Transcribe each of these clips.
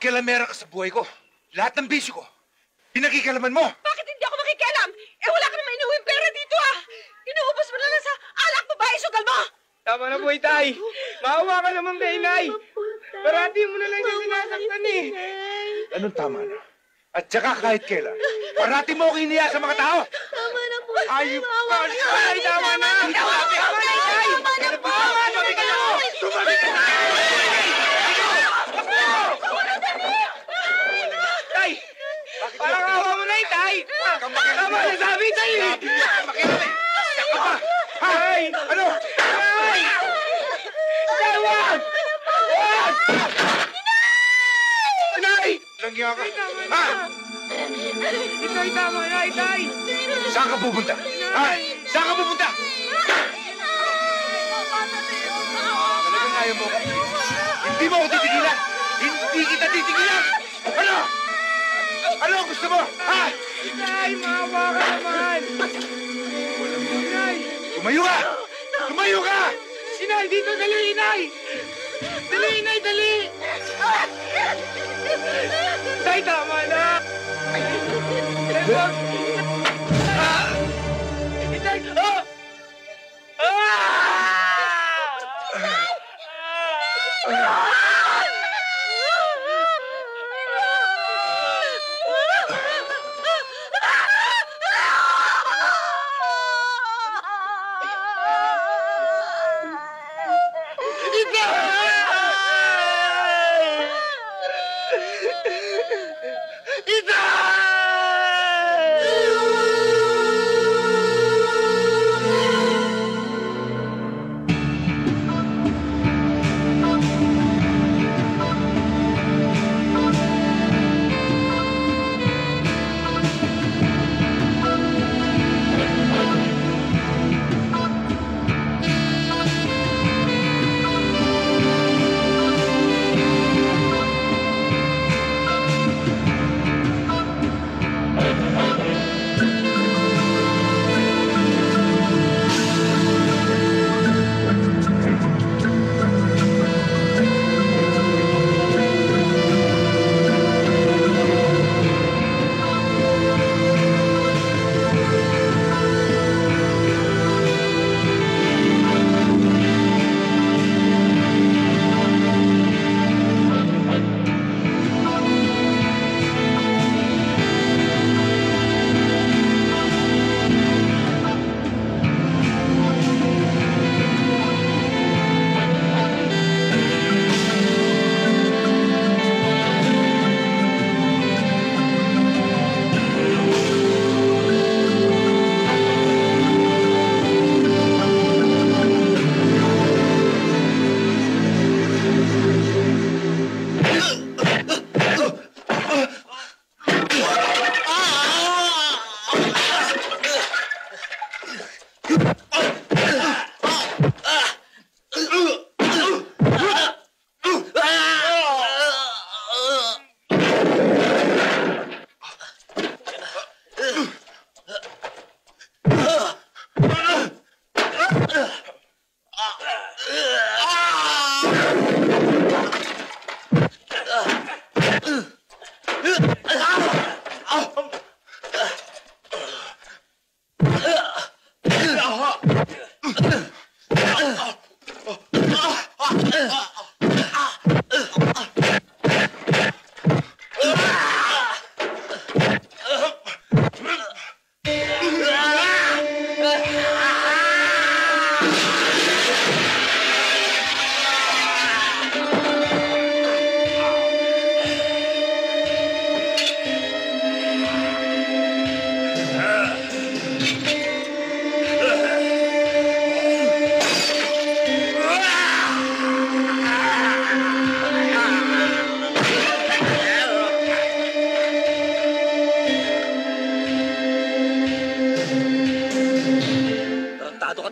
Pakialamera ka sa buhay ko. Lahat ng bisyo ko, pinakikalaman mo. Bakit hindi ako makikialam? Eh, wala ka naman inuwing pera dito, ah! Inuubos mo na lang sa alak babae, sugal mo! Tama na po, Itay. Maawa ka naman kay Inay. Parati mo na lang siya sinasaktan eh. Anong tama na? At saka kahit kailan, parati mo ako iniya sa mga tao. Tama na po, Ayup ka! Ay, tama na! Tama na, Itay! Tumabi ka na! Tumabi ka na! Tay! Parang awa mo na, Itay! Tama na sabi, Itay! Sabi mo, makialam eh! Siya ka pa! Ay! Ano? Ay! Itay, wag! Wag! Inay! Langya ka! Ha? Itay, tama na, Itay! Saan ka pupunta? Ha? Saan ka pupunta? Talagang ayaw mo. Hindi mo ako titigilan! Hindi kita titigilan! Ano? Ano ang gusto mo? Ha? Itay, maawa ka naman! Inay! Tumayo ka! Tumayo ka! Inay, dito, dali, Inay! Dali, Inay, dali! Tay, tama na! Tay, wag! Itay! Ah!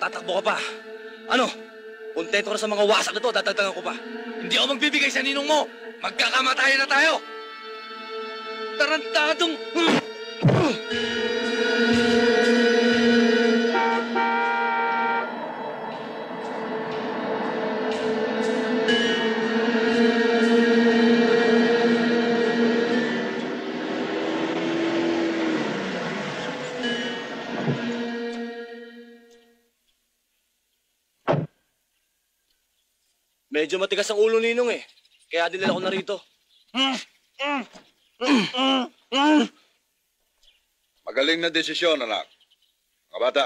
tatakbo ka pa. Ano? Kontento ka na sa mga wasak na to, dadagdagan ko pa. Hindi ako magbibigay sa ninong mo. Magkakamatayan na tayo. Tarantadong... Medyo matigas ang ulo ninong eh. Kaya dinala ko na rito. Magaling na desisyon, anak. Mga bata,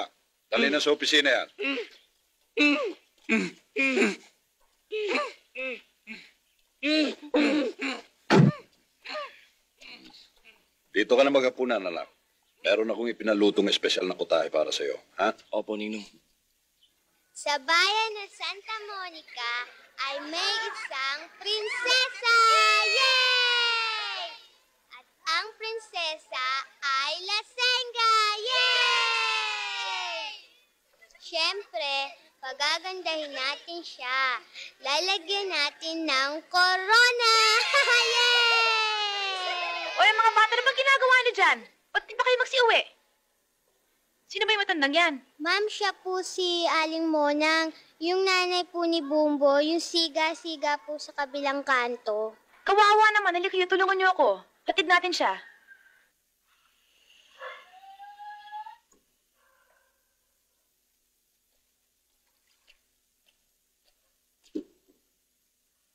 dali na sa opisina yan. Dito ka na maghapunan, anak. Meron akong ipinalutong espesyal na kutahe para sa'yo. Ha? Opo, ninong. Sa bayan ng Santa Monica ay may isang prinsesa! Yay! At ang prinsesa ay Lasenga! Yay! Siyempre, pagagandahin natin siya. Lalagyan natin ng corona! Yay! O yung mga bata na ba ginagawa niyo dyan? Ba't di ba kayo magsiuwi? Sino ba yung matandang yan? Ma'am, siya po si Aling Monang. Yung nanay po ni Bumbo, yung siga-siga po sa kabilang kanto. Kawawa naman, halika kayo, tulungan niyo ako. Hatid natin siya.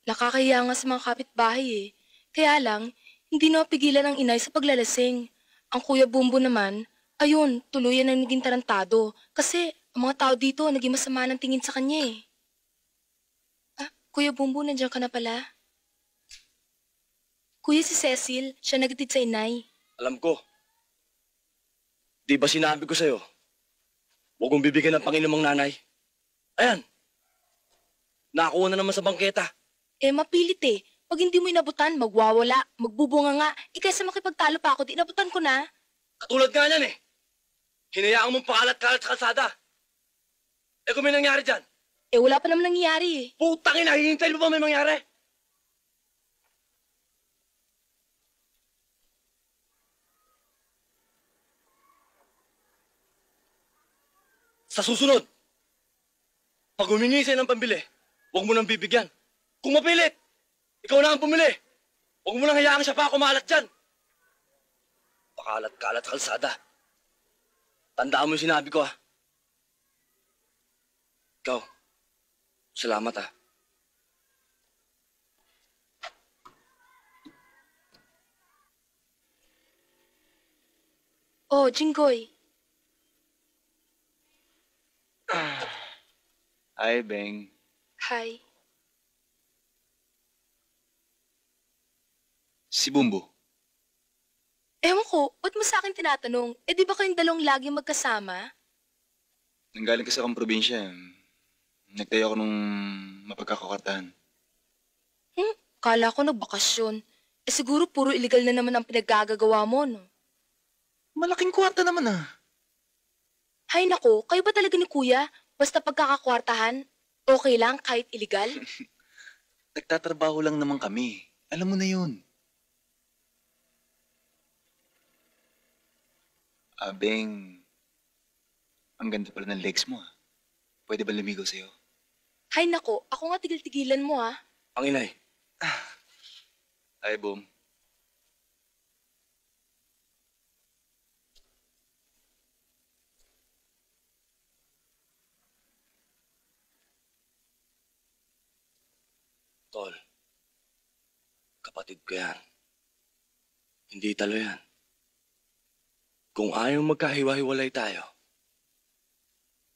Nakakahiya nga sa mga kapitbahay eh. Kaya lang, hindi na mapigilan ang inay sa paglalasing. Ang Kuya Bumbo naman, ayun, tuluyan ang naging tarantado. Kasi ang mga tao dito naging masama ng tingin sa kanya eh. Ah, Kuya Bumbo, nandiyan ka na pala. Kuya, si Cecil, siya nagtitid sa inay. Alam ko. Di ba sinabi ko sa'yo? Huwag mong bibigyan ng Panginoong nanay. Ayan. Nakakuha na naman sa bangketa. Eh, mapilit eh. Pag hindi mo inabutan, magwawala, magbubunga nga. Kaysa makipagtalo pa ako, di inabutan ko na. Katulad nga niyan eh. Hinayaan mong pakalat-kalat sa kalsada. Eh kung may nangyari dyan, Eh, wala pa naman nangyayari eh. putang ina, hihintayin mo ba may mangyari? Sa susunod, pag humingi sa'yo ng pambili, huwag mo nang bibigyan. Kung mapilit, ikaw na ang pumili. Huwag mo nang hayaan siya pa kumalat dyan. Pakalat-kalat sa kalsada. Tandaan mo yung sinabi ko, ha? Ikaw, salamat, ha? Oh, Jinggoy. Ay, Beng. Hi. Si Bumbo. Ewan ko, ba't mo sa akin tinatanong? Eh, di ba kayong dalawang lagi magkasama? Nanggaling kasi akong probinsya. Nagtayo ako nung mapagkakakartahan. Kala ko nagbakasyon. Eh, siguro puro illegal na naman ang pinaggagawa mo, no? Malaking kwarta naman Hay nako, kayo ba talaga ni Kuya? Basta pagkakakwartahan, okay lang kahit illegal? Nagtatrabaho lang naman kami. Alam mo na yun. Beng, ang ganda pala ng legs mo, Pwede ba lumigaw sa'yo? Hay nako, ako nga tigil-tigilan mo, Ang inay. Ay, Bum. Tol, kapatid ko yan. Hindi talo yan. Kung ayaw magkahiwa-hiwalay tayo,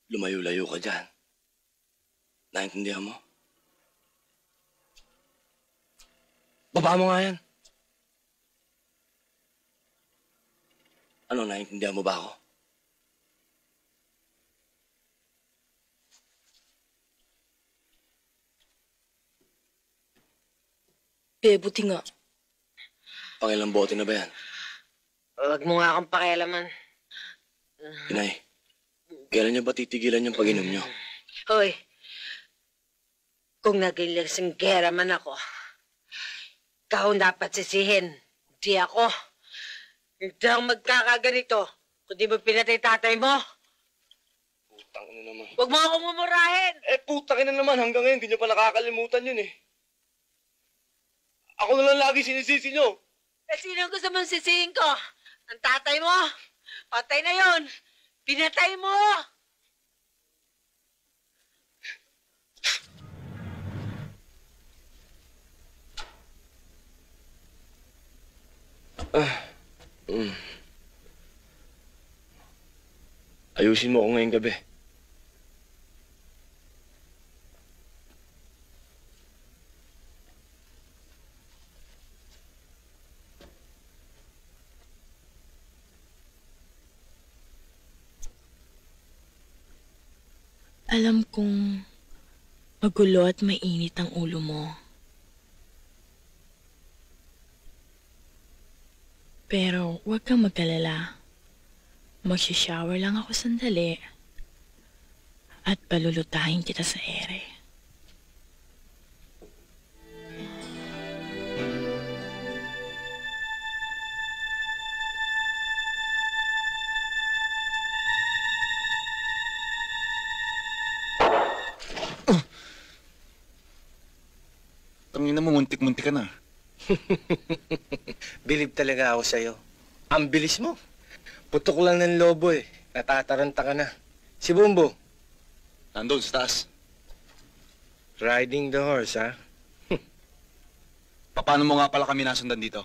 lumayo-layo ka dyan. Naintindihan mo? Baba mo nga yan. Ano, naintindihan mo ba ako? Eh, buti nga. Pangilang bote na ba yan? Huwag mo nga akong pakialaman. Inay, kailan niyo ba titigilan yung pag-inom niyo? Hoy, kung naging lasinggera man ako, ikaw dapat sisihin. Di ako. Hindi ako magkakaganito. Kung di mo pinatay tatay mo, Putang ina naman. huwag mo akong mumurahin. Eh, putang ina naman. Hanggang ngayon, hindi niyo pa nakakalimutan yun eh. Ako na lang lagi sinisisi niyo. Eh, sino gusto mong sisihin ko? Ang tatay mo? Patay na yon. Pinatay mo! Ayusin mo ako ngayong gabi. Alam kong magulo at mainit ang ulo mo. Pero huwag kang mag-alala. Magsha-shower lang ako sandali at palulutahin kita sa ere. Tangina mo, muntik-muntik ka na. Bilib talaga ako sa'yo. Ang bilis mo. Putok lang ng lobo eh. Natataranta ka na. Si Bumbo, Nandun sa taas. riding the horse, ha? Paano mo nga pala kami nasundan dito?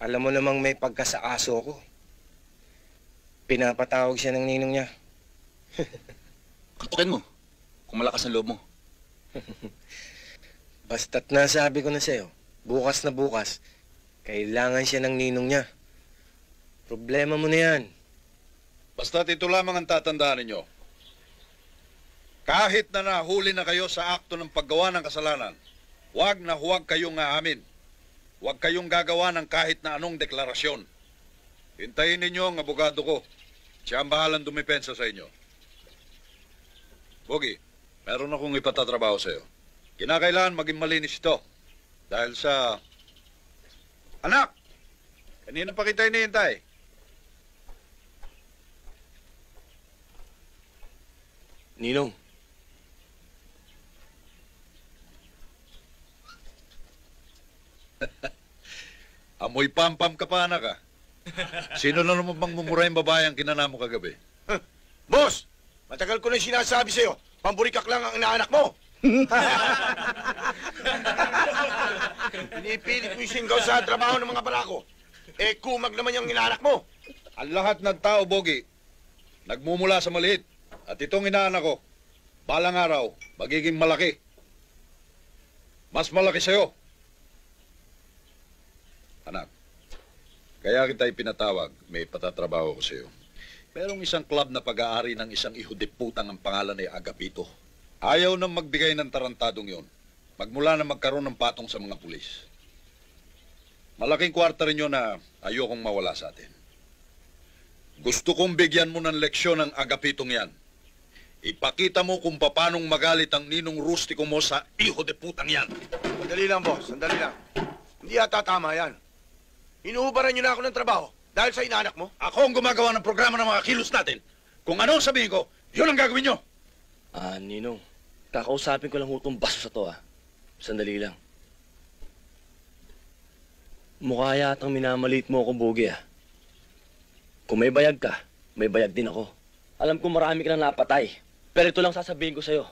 Alam mo namang may pagka sa aso ko. Pinapatawag siya ng ninong niya. Katukin mo. Kung malakas ang loob mo. Basta't nasabi ko na sa'yo, bukas na bukas, kailangan siya ng ninong niya. Problema mo na yan. Basta't ito lamang ang tatandaan ninyo. Kahit na nahuli na kayo sa akto ng paggawa ng kasalanan, huwag na huwag kayong aamin. Huwag kayong gagawa ng kahit na anong deklarasyon. Hintayin ninyo ang abogado ko. Siya ang bahalang dumipensa sa inyo. Bogi, meron akong ipatatrabaho sa iyo. Kinakailangan maging malinis ito. Dahil sa... Anak! Kanina pa kita hinihintay. Ninong, Amoy pampam ka pa, anak, ah. Sino na naman bang mumura yung babae ang kinanamo kagabi? Boss! Matagal ko na sinasabi sa'yo, pamburikak lang ang inaanak mo. Pinipilit mo yung singgaw sa trabaho ng mga barako. Eh, kumag naman yung inaanak mo. Ang lahat ng tao, Bogi, nagmumula sa maliit. At itong inaanak ko, balang araw, magiging malaki. Mas malaki sa'yo. Anak, kaya kita ipinatawag, may patatrabaho ko sa'yo. Merong isang club na pag-aari ng isang ihudiputang ang pangalan ay Agapito. Ayaw nang magbigay ng tarantadong yon. Magmula na magkaroon ng patong sa mga pulis. Malaking kwarta rin yun na ayokong mawala sa atin. Gusto kong bigyan mo ng leksyon ang Agapitong yan. Ipakita mo kung paanong magalit ang ninong rustiko mo sa ihudiputang yan. Sandali lang, boss. Sandali lang. Hindi yata tama yan. Inuubaran niyo na ako ng trabaho dahil sa inaanak mo. Ako ang gumagawa ng programa ng mga kilos natin. Kung ano ang sabihin ko, yun ang gagawin nyo. Ninong, kakausapin ko lang hutong baso sa to, Sandali lang. Mukha yatang minamaliit mo ako, Bogi, Kung may bayag ka, may bayag din ako. Alam ko marami ka nang napatay. Pero ito lang sasabihin ko sa'yo.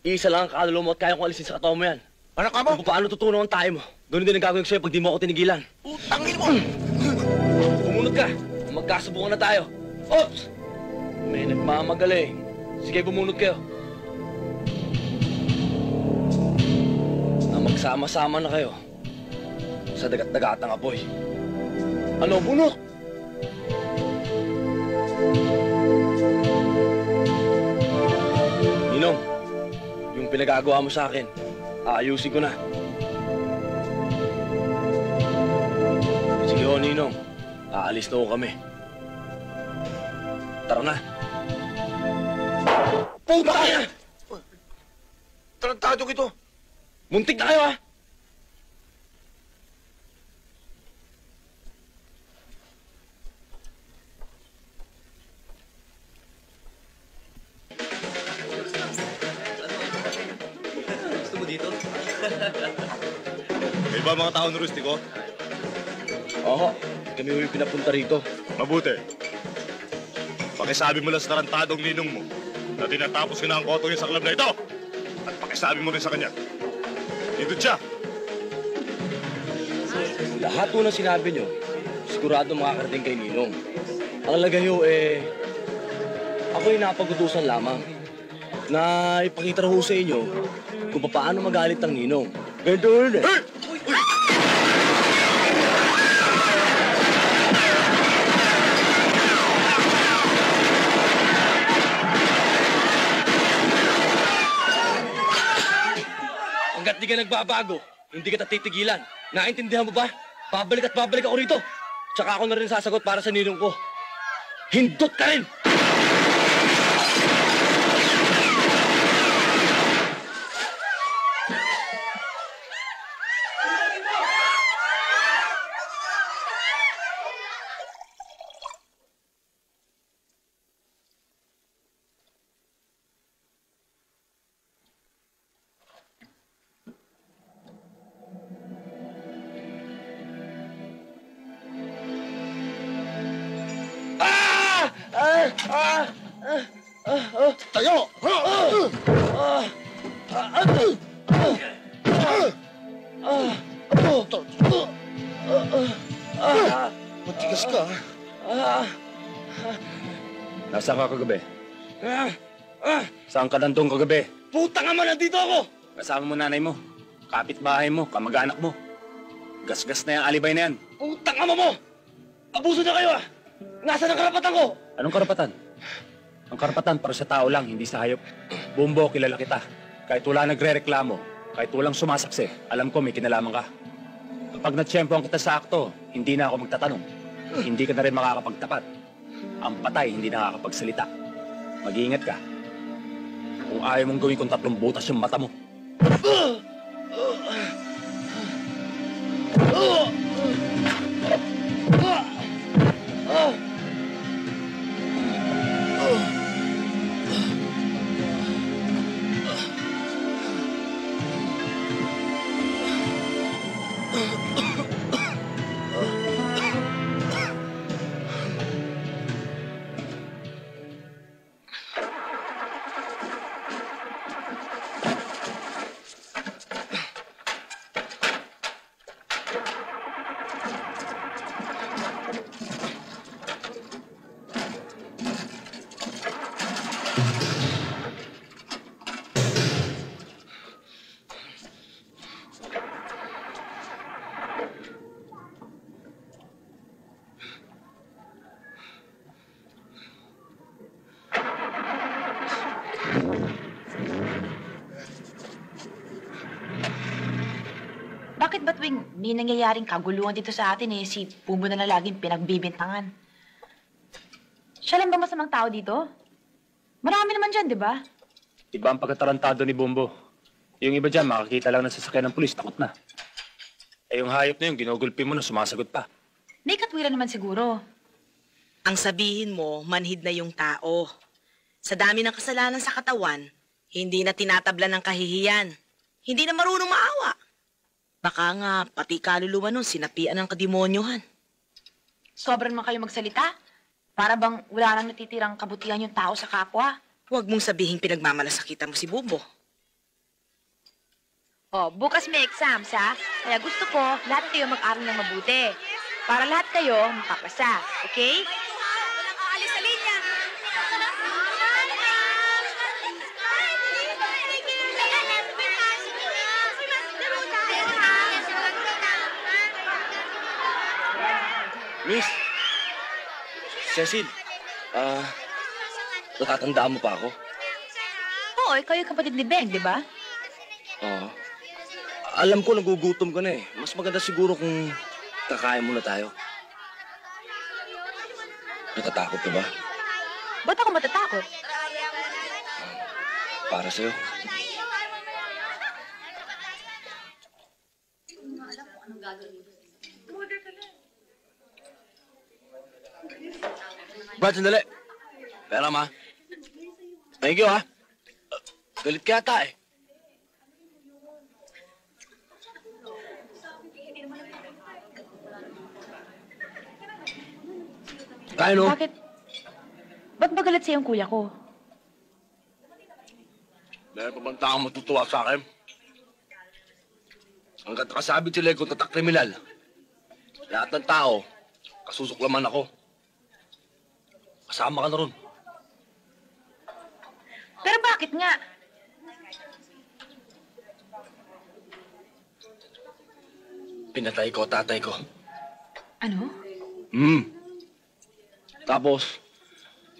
Isa lang ang kaluluwa mo at kaya kong alisin sa katawan mo yan. Anak ka mo? Kung paano tutunaw ang tayo mo. Doon din ang gagawin ko sa'yo pag di mo ako tinigilan. Utangin mo! Bumunod ka. Magkasubukan na tayo. Oops! May nagmamagaling. Sige, bumunod kayo. Magsama-sama na kayo sa dagat-dagatang apoy. Ano, bunot? Ninong, yung pinagagawa mo sa akin, aayusin ko na. Sige ho, Ninong. Aalis na ho kami. Tara na. Puta ka! Tarantado ito. Muntik na kayo, Gusto mo dito? May ba mga tao ng rustiko? Oo, kami yung pinapunta rito. Mabuti. Pakisabi mo lang sa tarantadong ninong mo na tinatapos ko na ang koto niya sa club na ito. At pakisabi mo rin sa kanya. Dito siya. Lahat po ng sinabi nyo, sigurado makakarating kay Ninong. Ang lagay nyo ako'y napagutusan lamang na ipakita ho sa inyo kung paano magalit ang Ninong. Ganito rin eh. Hanggat di ka nagbabago, hindi kita titigilan. Naintindihan mo ba? Babalik at babalik ako rito. Tsaka ako na rin sasagot para sa ninong ko. Hindot ka rin! Tayo! Matigas ka. Nasaan ka kagabi? Saan ka nandun kagabi? Putang ama, nandito ako! Kasama mo nanay mo, kapitbahay mo, kamag-anak mo. Gasgas na yung alibay na yan. Putang ama mo! Abuso na kayo ah! Nasaan ang karapatan ko? Anong karapatan? Ang karapatan para sa tao lang, hindi sa hayop. Bumbo, kilala kita. Kahit wala nagre-reklamo, kahit walang sumasaksi, alam ko may kinalaman ka. Kapag natsyempohan kita sa akto, hindi na ako magtatanong. Hindi ka na rin makakapagtapat. Ang patay, hindi nakakapagsalita. Mag-iingat ka. Kung ayaw mong gawin kung 3 butas yung mata mo. Bakit ba tuwing may nangyayaring kaguluhan dito sa atin si Bumbo na laging pinagbibintangan? Siya lang ba masamang tao dito? Marami naman dyan, di ba? Iba ang pagkatarantado ni Bumbo. Yung iba dyan, makakita lang ng sasakyan ng pulis, takot na. Yung hayop na yun, ginugulpi mo na sumasagot pa. May katwiran naman siguro. Ang sabihin mo, manhid na yung tao. Sa dami ng kasalanan sa katawan, hindi na tinatabla ng kahihiyan. Hindi na marunong maawa. Baka nga, pati kaluluwa nun, sinapian ng kademonyohan. Sobrang man kayo magsalita. Para bang wala nang natitirang kabutihan yung tao sa kapwa. Huwag mong sabihin pinagmamalasakitan mo si Bumbo. Bukas may exams, ha? Kaya gusto ko, lahat kayo mag-aral ng mabuti. Para lahat kayo makapasa, okay? Walang aalis sa linya. Miss! Cecil! Natatandaan mo pa ako? Oo, ikaw yung kapatid ni Ben, di ba? Oo. Alam ko nagugutom ka na eh. Mas maganda siguro kung kakain muna tayo. Natatakot ka ba? Ba't ako matatakot? Para sa'yo. Brad, sandali. Pera, ma. Thank you, ha. Galit ka ata eh. Kain, no? Bakit? Ba't ba galit sa'yo yung kuya ko? Meron pa bang taong matutuwa sa akin? Hanggat nakasabit sila kung tatak kriminal, Lahat ng tao, kasusuklaman ako. Kasama ka na ron. Pero bakit nga? Pinatay ko, tatay ko. Ano? Tapos,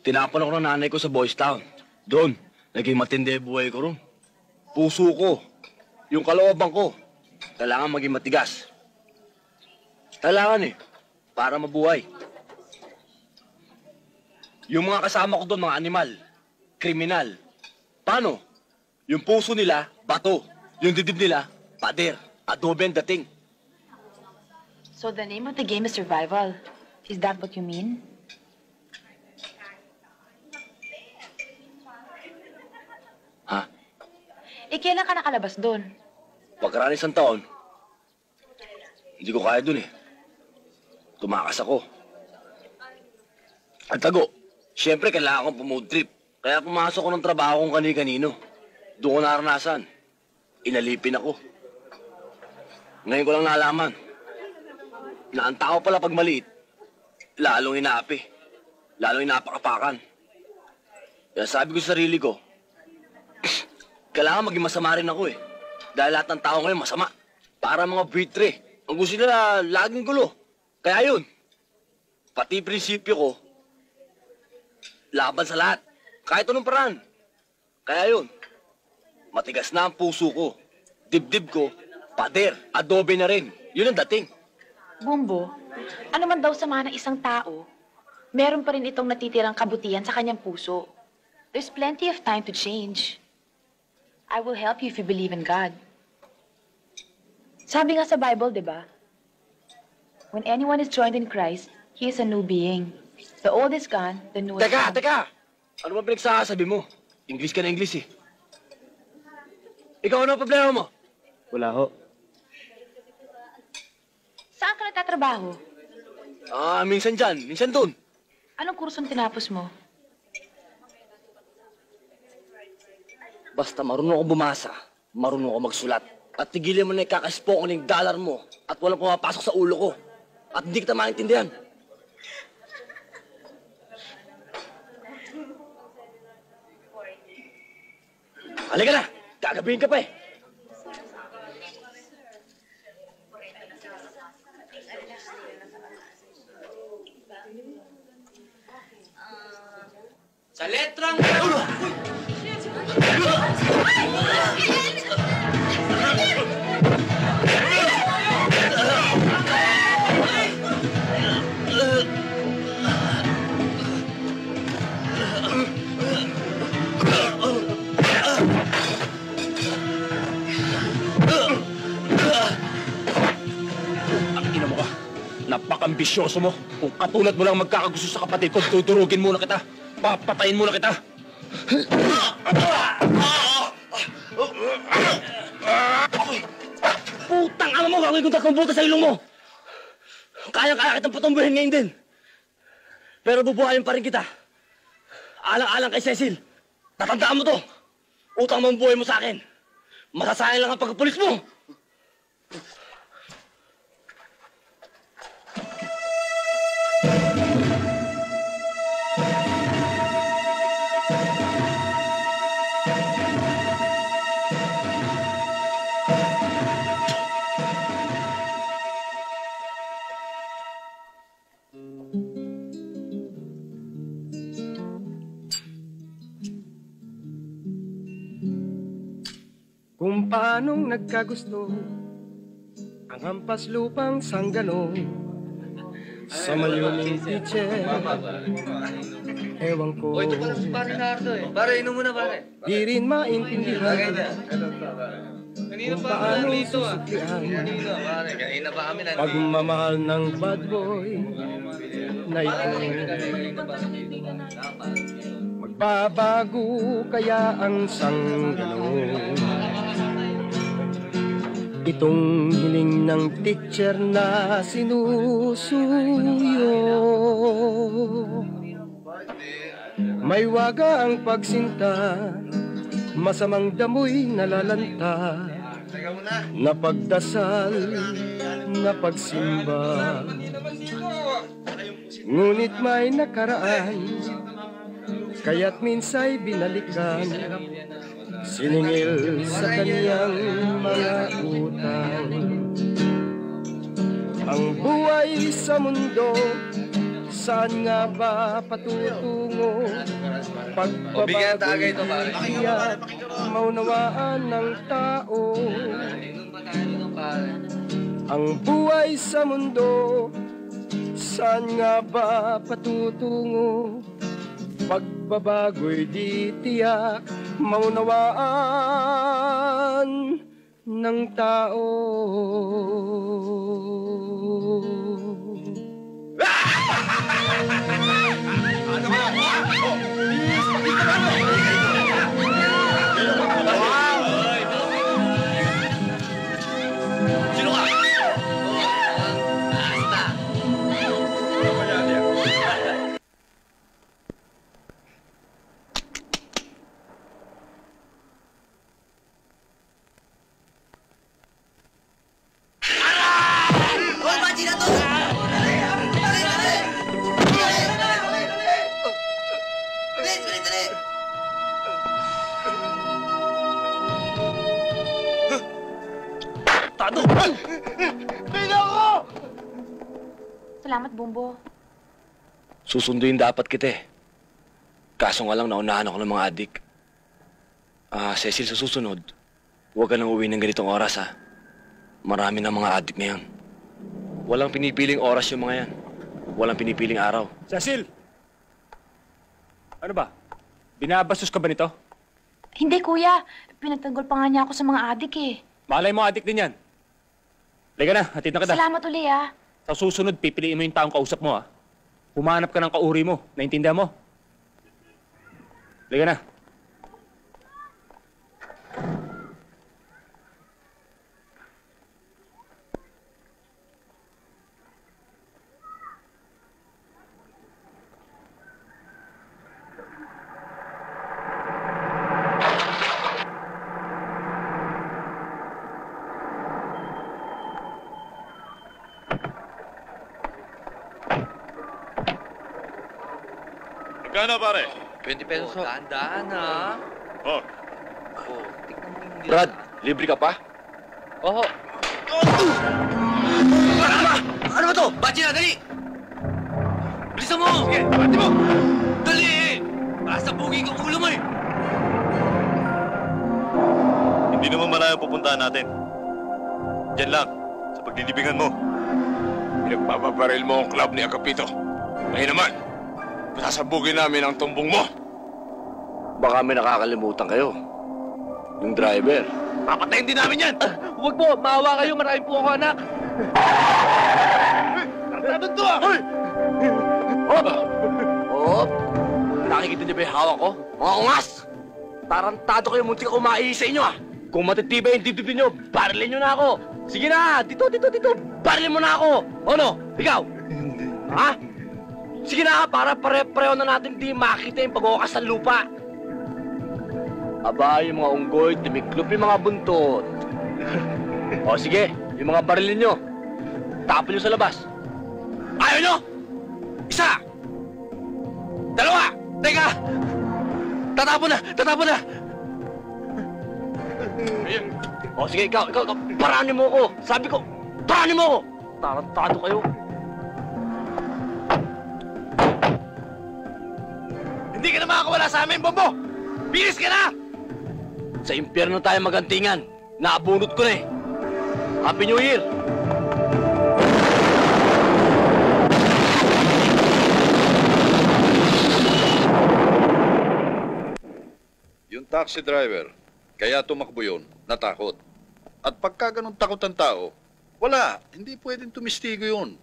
tinapon ako ng nanay ko sa Boys Town. Doon, naging matindi buhay ko ron. Puso ko, yung kalooban ko, kailangan maging matigas. Kailangan para mabuhay. Yung mga kasama ko doon, mga animal, kriminal. Paano? Yung puso nila, bato. Yung dibdib nila, pader. Adobe ang dating. So the name of the game is survival. Is that what you mean? Ha? Kailan ka nakalabas doon? Pagkaraan isang taon, hindi ko kaya dun Tumakas ako. At tago, siyempre kailangan kong pumood trip. Kaya pumasok ko ng trabaho kong kani-kanino. Doon ko naranasan. Inalipin ako. Ngayon ko lang nalaman na ang tao pala pag maliit, lalong inaapi. Lalong inapakapakan. Kaya sabi ko sa sarili ko, kailangan maging masama rin ako Dahil lahat ng tao ngayon masama. Para mga buitre. Ang gusto nila, laging gulo. Kaya yun, pati prinsipyo ko, laban sa lahat. Kahit anong paraan. Kaya yun, matigas na ang puso ko. Dibdib ko, pader, adobe na rin. Yun ang dating. Bumbo, ano man daw sama ng isang tao, meron pa rin itong natitirang kabutihan sa kanyang puso. There's plenty of time to change. I will help you if you believe in God. Sabi nga sa Bible, di ba? When anyone is joined in Christ, he is a new being. The old is gone, the new is come. Teka! Ano ba pinagsasabi mo? English ka na English Ikaw ano ang problema mo? Wala ho. Saan ka nagtatrabaho? Minsan dyan, minsan dun. Anong kursong tinapos mo? Basta marunong ako bumasa, marunong ako magsulat. At tigilan mo na ikakaspoko ng dollar mo at walang pumapasok sa ulo ko. At hindi kita maintindihan. Halika na! Gagabihin ka pa Sa letrang... Napaka-ambisyoso mo. Kung katulad mo lang magkakagusto sa kapatid ko, tudurugin muna kita. Papatayin muna kita. Putang ano mo, gagawin kong 3 butas sa ilong mo. Kaya-kaya kitang patumbuhin ngayon din. Pero bubuhayin pa rin kita. Alang-alang kay Cecil. Tatandaan mo to. Utang mo ang buhay mo sa akin. Masasayang lang ang pagkapulis mo. Kung paanong nagkagusto ang hampas lupang sanggano sa mayuning teacher. Ewan ko. Ito pala si Pare Nardo Pare, inom muna pare. Di rin maintindihan Kanina kung pa paano kami nandito susuklian Kanina pare, kanina pa kami nandito. pagmamahal ng bad boy na ito. Magbabago kaya ang sanggano. Itong hiling ng teacher na sinusuyo. May waga ang pagsinta, masamang damoy nalalanta, napagdasal, napagsimba. Ngunit may nakaraan, kaya't minsa'y binalikan, siningil sa kaniyang mga utang. Ang buhay sa mundo, saan nga ba patutungo? Bigyan tagay ito, pare. Pagbabago maunawaan ng tao. Ang buhay sa mundo, saan nga ba patutungo? Pagbabago'y di tiyak maunawaan ng tao. Sino ka? Tado! Salamat, Bumbo. Susunduin dapat kita eh. Kaso nga lang naunahan ako ng mga adik. Cecil, sa susunod, huwag ka nang uwi ng ganitong oras ha. Marami na mga adik ngayon. Walang pinipiling oras yung mga yan. Walang pinipiling araw. Cecil! Ano ba? Binabastos ka ba nito? Hindi, kuya. Pinagtanggol pa nga niya ako sa mga adik eh. Malay mo, adik din yan. Liga na, hatid na kita. Salamat uli ah. Sa susunod, pipiliin mo yung taong kausap mo, ha? Humanap ka ng kauri mo. Naintindihan mo? Liga na. Magkano, pare? 20 pesos ho. Daan-daan ha. Oh. Tignan mo yung Brad, libre ka pa? Oo. Ano ba to? Bachi na, dali! Bilisan mo! Sige, bati mo! Dali! Masabugi kang ulo mo eh! Hindi naman malayo pupuntahan natin. Diyan lang, sa paglilibingan mo. Pinagpapabaril mo ang club ni Agapito. Ngayon naman, sasabugin namin ang tumbong mo. Baka may nakakalimutan kayo. Yung driver. Papatayin din namin yan! Huwag po! Maawa kayo! Marami po ako anak! Tarantado to ah! Hop! Hop! Nakikita niyo ba yung hawak ko? Mga ungas! Tarantado kayo, muntik ako maii sa inyo ah! Kung matitibay yung dibdib niyo, barilin niyo na ako! Sige na! Dito! Barilin mo na ako! Ano? Ikaw? Ha? Sige na, para pare-pareho na natin di makita yung pag-ukas ng lupa. Aba, yung mga unggoy, tumiklop yung mga buntot. O sige, yung mga barilin nyo, tapon nyo sa labas. Ayaw nyo? Isa! Dalawa! Teka! Tatapon na! O sige, ikaw, paranin mo ako. Sabi ko, paranin mo ako. Tarantado kayo. Hindi ka na makakawala sa amin, Bombo! Bilis ka na! Sa impyerno tayo magantingan. Naabunot ko na eh. Happy New Year! Yung taxi driver, kaya tumakbo yun, natakot. At pagka ganun takot ang tao, wala, hindi pwedeng tumistigo yun.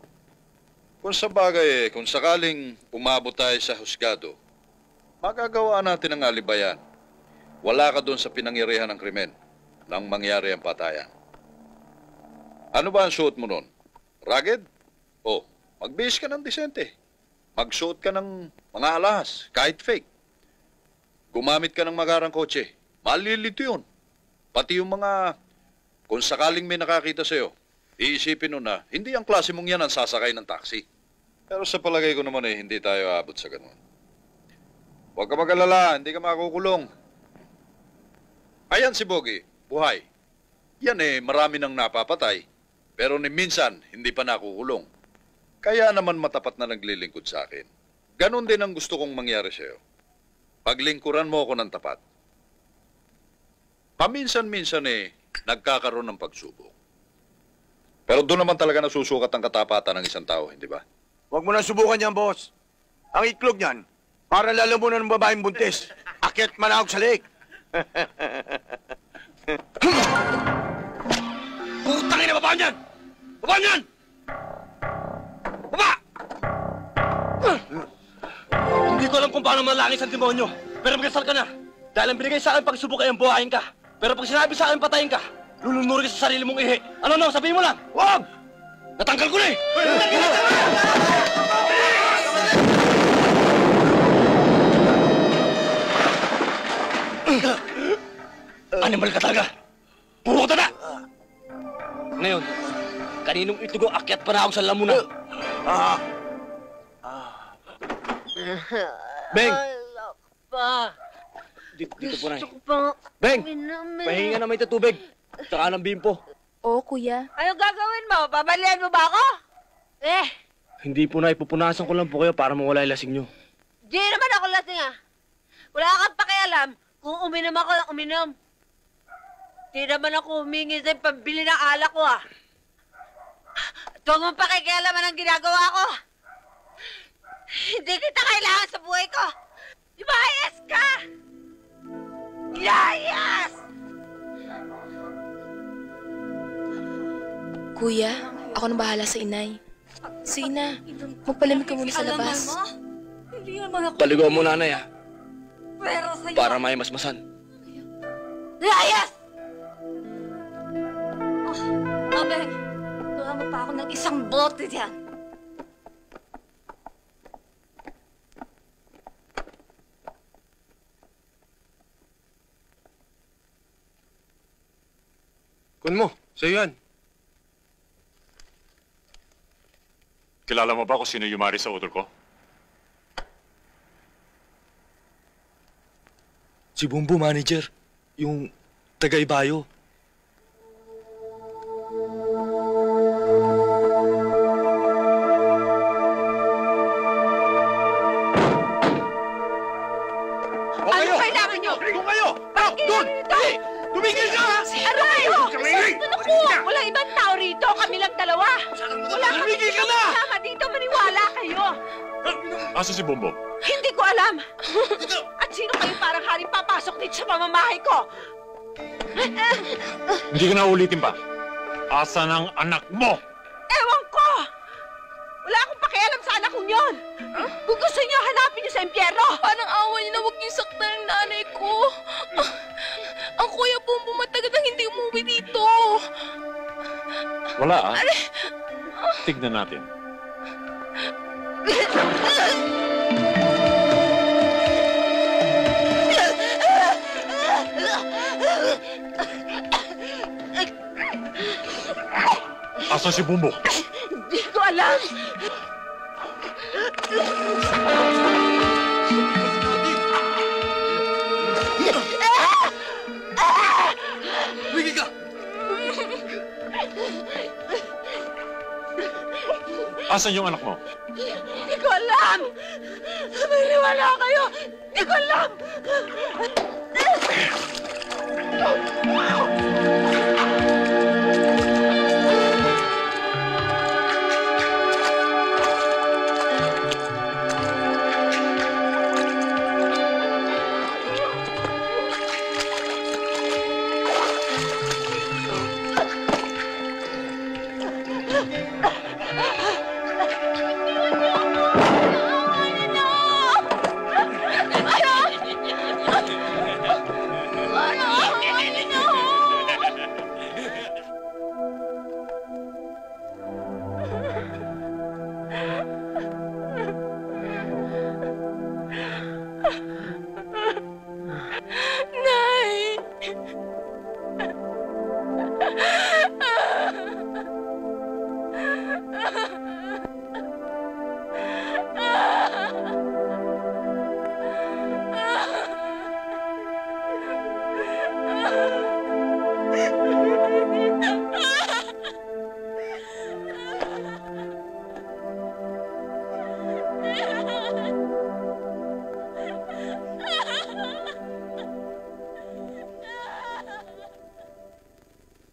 Kung sa bagay kung sakaling umabot tayo sa husgado, magagawa natin ang alibayan. Wala ka doon sa pinangyarihan ng krimen nang mangyari ang patayan. Ano ba ang suot mo nun? Rugged? O, magbihis ka ng disente. Magsuot ka ng mga alahas, kahit fake. Gumamit ka ng magarang kotse. Malilito yun. Pati yung mga, kung sakaling may nakakita sa'yo, iisipin nun na, hindi ang klase mong yan ang sasakay ng taxi. Pero sa palagay ko naman hindi tayo aabot sa ganun. Huwag ka mag-alala, hindi ka makukulong. Ayan si Bogie, buhay. Yan marami nang napapatay. Pero ni minsan, hindi pa nakukulong. Kaya naman matapat na naglilingkod sa akin. Ganon din ang gusto kong mangyari sa'yo. Paglingkuran mo ako ng tapat. Paminsan-minsan nagkakaroon ng pagsubok. Pero doon naman talaga nasusukat ang katapatan ng isang tao, hindi ba? Huwag mo na subukan yan, boss. Ang iklog niyan, para lalamunan ng babaeng buntis. Akyat manahog sa leeg. Putang ina, baba niyan! Baba niyan! Baba! Hindi ko alam kung paano malangis ang demonyo. Pero magkasal ka na. Dahil ang binigay sa akin pagsubok ay ang buhayin ka. Pero pag sinabi sa akin patayin ka, lulunuri ka sa sarili mong ihi. Ano, sabihin mo lang. Wag! Natanggal ko na eh! Animal ka talaga! Puro ka na! Ngayon, kaninong itlog ang akyat pa na ako sa lamunan? Beng! Pa. Dito po na Gusto ko pang Beng! uminom Pahinga na may tatubig. Tsaka ng bimpo. Oo, kuya. Anong gagawin mo? Babalian mo ba ako? Hindi po na, ipupunasan ko lang po kayo para mawala yung lasing nyo. Di naman ako lasing Wala kang pakialam kung uminom ako ng uminom. Di naman ako humingi sa pambili ng alak ko At huwag mong pakikialaman ang ginagawa ko. Hindi kita kailangan sa buhay ko. Lumayas ka! Layas! Kuya, ako na bahala sa inay. Si Ina, magpalamig ka muna sa labas. Hindi naman ako... Paligaw mo nanay Pero sa'yo... para may masmasan. Layas! Abeng, tuwa mo pa ako ng isang bote dyan. Kun mo, sa'yo yan. Kilala mo ba kung sino yumari sa utol ko? Si Bumbo, manager. Yung taga-Ibayo. Ano kailangan nyo? Doon kayo! Bakit Doon! dito? Tumigil ka! Ano kayo? Naku, walang ibang tao rito. Kami lang dalawa. Wala kami Tumigil ka na! kasama dito. Maniwala kayo. Asa si Bumbo? Hindi ko alam. At sino kayo parang haring papasok dito sa pamamahay ko? Hindi ko na ulitin pa. Asa ng anak mo? Ewan ko! Wala akong pakialam sa anak kong yon. Kung gusto niyo, hanapin niyo sa impyerno. Parang awa niyo na huwag niyo saktan ang nanay ko. Ang kuya Bumbo matagal nang hindi umuwi dito. Wala Tignan natin. Asa si Bumbo? Hindi ko alam. Wigil ka! Asan yung anak mo? Hindi ko alam. Maniwala kayo. Hindi ko alam. Nay!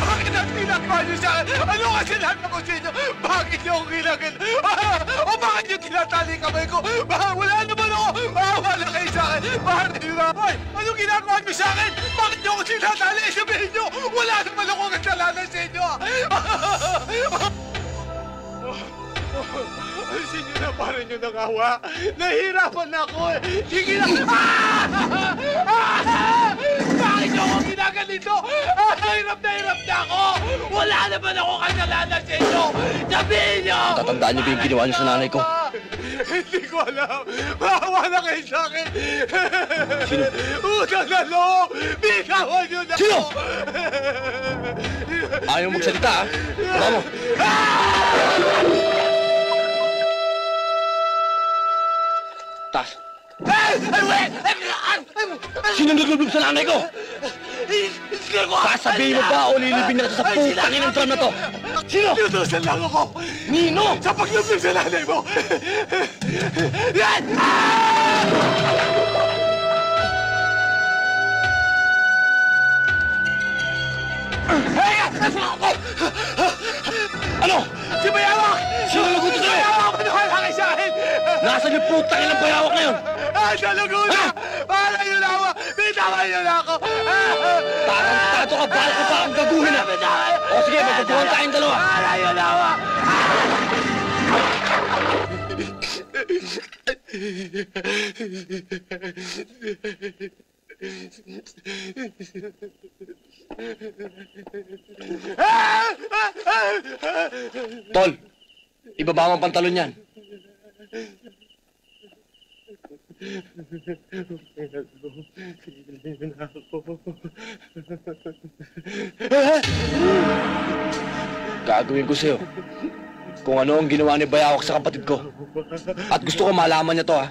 Bakit ang ginagawa niyo sa akin? Ano kasalanan ko sa inyo? Bakit niyo ako ginagano? O bakit niyo tinatali kamay ko? Wala naman ako! Wala kayo sa akin! Bakit niyo na? Hoy! Anong ginagawa niyo sa akin? Bakit niyo ako tinatali? Sabihin niyo! Wala naman ako kasalanan sa inyo! Sige na, parang niyo nangawa. Nahihirapan na ako eh. Sige na. Bakit niyo ako ginaganito? Hirap na ako. Wala naman ako kasalanan sa inyo. Sabihin niyo. Tatandaan niyo ba yung ginawa niyo sa nanay ko? Hindi ko alam. Maawa na kayo sa akin. Sino? Utang na loob. Bitawan niyo na Sino? ako. Ayaw magsalita, ha? Vamos! Tas! Sino naglulub sa nanay ko? Sasabihin mo ba o lilibin na kita sa putangin ng tram na to? Sino? Tinutusan lang ako. Nino! Sa paglubog sa nanay mo. Yan! Ano? Si Bayawak! Sino nagutos sa'yo? Bayawak! Maniwala kayo sa akin! Nasaan yung putangin ng bayawak ngayon? Nalugo na! Bahala nyo na ako! Bitawan nyo na ako! Tato ka, bahala ka pa akong gaguhin na! O sige, magkabuhan tayong dalawa! Bahala nyo na ako! Tol, ibaba mo ang pantalon yan. Gagawin ko sa'yo kung ano ang ginawa ni Bayawak sa kapatid ko. At gusto ko malaman niya to, ha?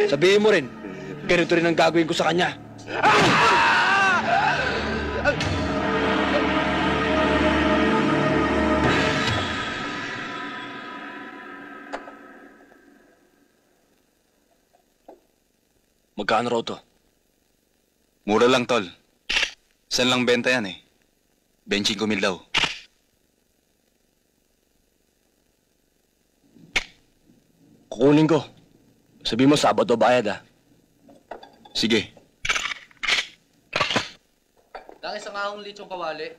Sabihin mo rin, ganito rin ang gagawin ko sa kanya. Magkano raw to? Mura lang, tol. Saan lang benta yan eh? 25,000 daw. Kukunin ko. Sabihin mo, Sabado bayad, ha? Sige. Dahil isang ahong lechong kawali.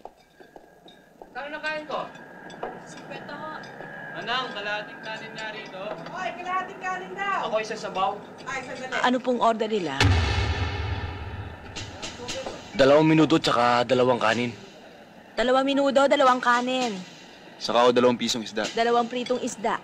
Kano na kain ko? 50 ho. Anang, kalahating kanin nga rito. Hoy, kalahating kanin daw. Ako isa sabaw. Ay, sandali. Ano pong order nila? 2 minuto tsaka 2 kanin. 2 minudo, 2 kanin. Saka o 2 pisong isda. 2 pritong isda.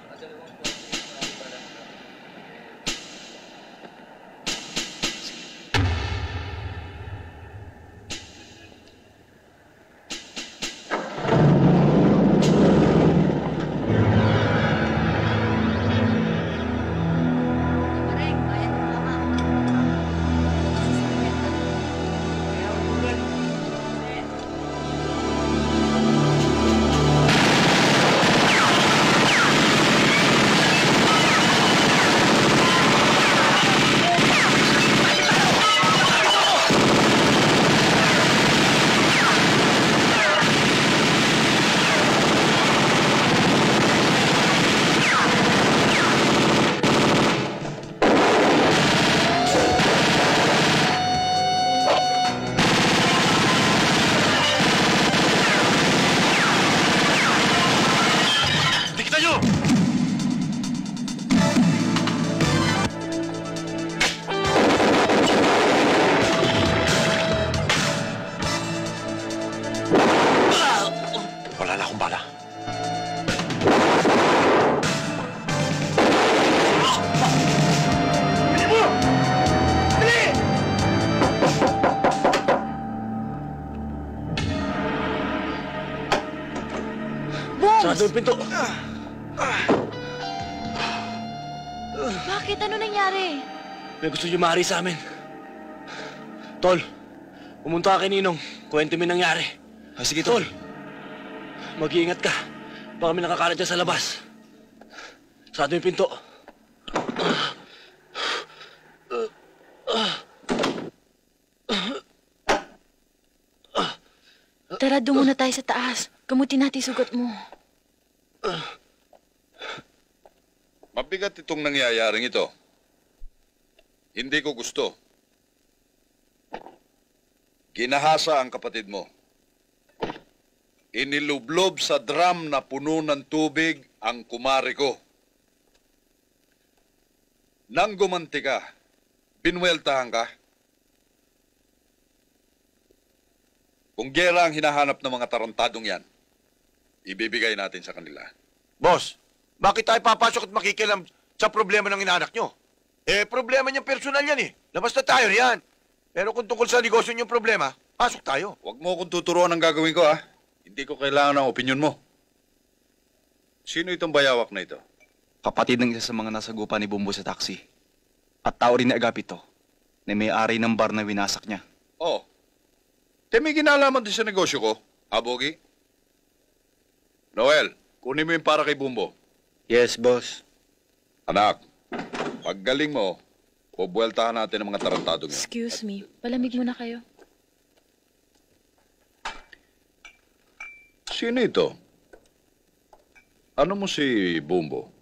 Wala na akong bala. Sarado yung pinto. Bakit? Ano nangyari? May gusto niyo maaari sa amin. Tol, pumunta ka kay Ninong. Kwento mo yung nangyari. Sige, Tol. Mag-iingat ka. Baka may nakakalat dyan sa labas. Sarado yung pinto. Tara, doon muna tayo sa taas. Gamutin natin sugat mo. Mabigat itong nangyayaring ito. Hindi ko gusto. Ginahasa ang kapatid mo. Inilublob sa drum na puno ng tubig ang kumari ko. Nang gumanti ka, binweltahan ka. Kung gera ang hinahanap ng mga tarantadong yan, ibibigay natin sa kanila. Boss, bakit tayo papasok at makikialam sa problema ng inanak nyo? Eh, problema niyang personal yan eh. Labas na tayo riyan. Pero kung tungkol sa negosyo niyong problema, pasok tayo. Huwag mo akong tuturuan ng gagawin ko, ha? Hindi ko kailangan ng opinyon mo. Sino itong bayawak na ito? Kapatid ng isa sa mga nasagupa ni Bumbo sa taxi. At tao rin ni Agapito, na may-ari ng bar na winasak niya. Oh. May ginalaman din sa negosyo ko, Bogi? Noel, kunin mo yung para kay Bumbo. Yes, boss. Anak, paggaling mo, pubueltahan natin ang mga tarantadong yun. Excuse me, palamig muna kayo. Sino ito? Ano mo si Bumbo?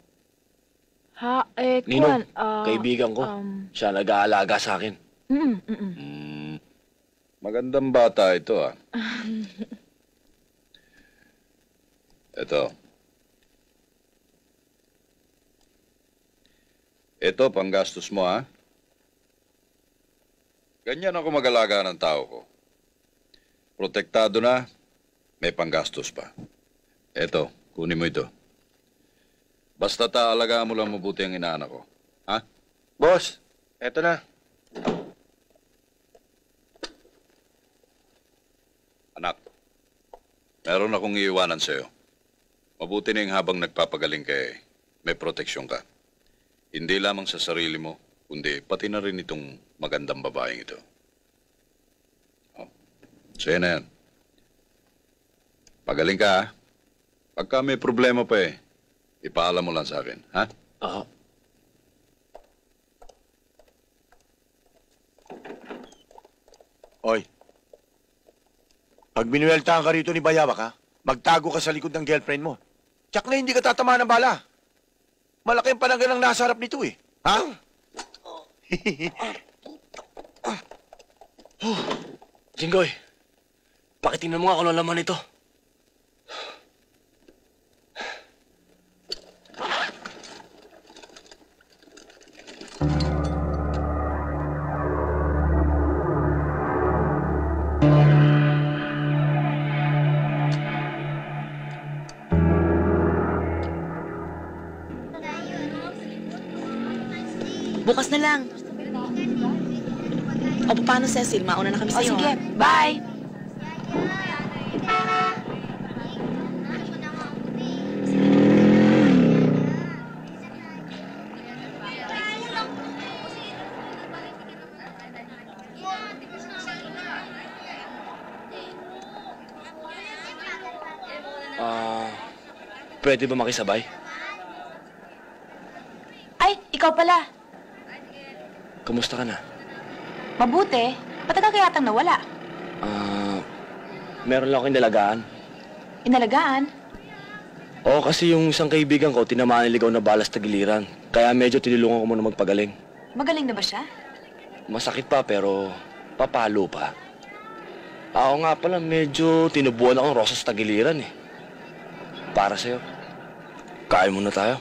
Ha, Ninong, kaibigan ko. Siya nag-aalaga sa akin. Magandang bata ito, ah. Ito. Ito, panggastos mo, ha? Ganyan ako mag-alaga ng tao ko. Protektado na, may panggastos pa. Ito, kunin mo ito. Basta taalagaan mo lang mabuti ang inaanak ko. Ha? Boss, eto na. Anak, meron akong iiwanan sa'yo. Mabuti na yung habang nagpapagaling kay may proteksyon ka. Hindi lamang sa sarili mo, kundi pati na rin itong magandang babaeng ito. Oh, sa'yo na yan. Pagaling ka, ha? Pagka may problema pa ipaalam mo lang sa akin, ha? Oo. Oy, pag binuweltahan ka rito ni Bayawak, ha? Magtago ka sa likod ng girlfriend mo. Tsak na hindi ka tatamaan ng bala. Malaki ang pananggalang nasa harap nito, eh. Ha? Jinggoy, pakitingnan mo nga kung ano laman ito. Bukas na lang. O, paano, Cecil? Mauna na kami O sa'yo. sige, ha? bye! Pwede ba makisabay? Ay, ikaw pala. Kamusta ka na? Mabuti. Patagal ka yatang nawala. Meron lang akong inalagaan. Inalagaan? Oo, kasi yung isang kaibigan ko, tinamaan niligaw na balas tagiliran. Kaya medyo tinulungan ko muna magpagaling. Magaling na ba siya? Masakit pa, pero papalo pa. Ako nga pala, medyo tinubuan akong rosas tagiliran eh. Para sa'yo. Kain muna tayo.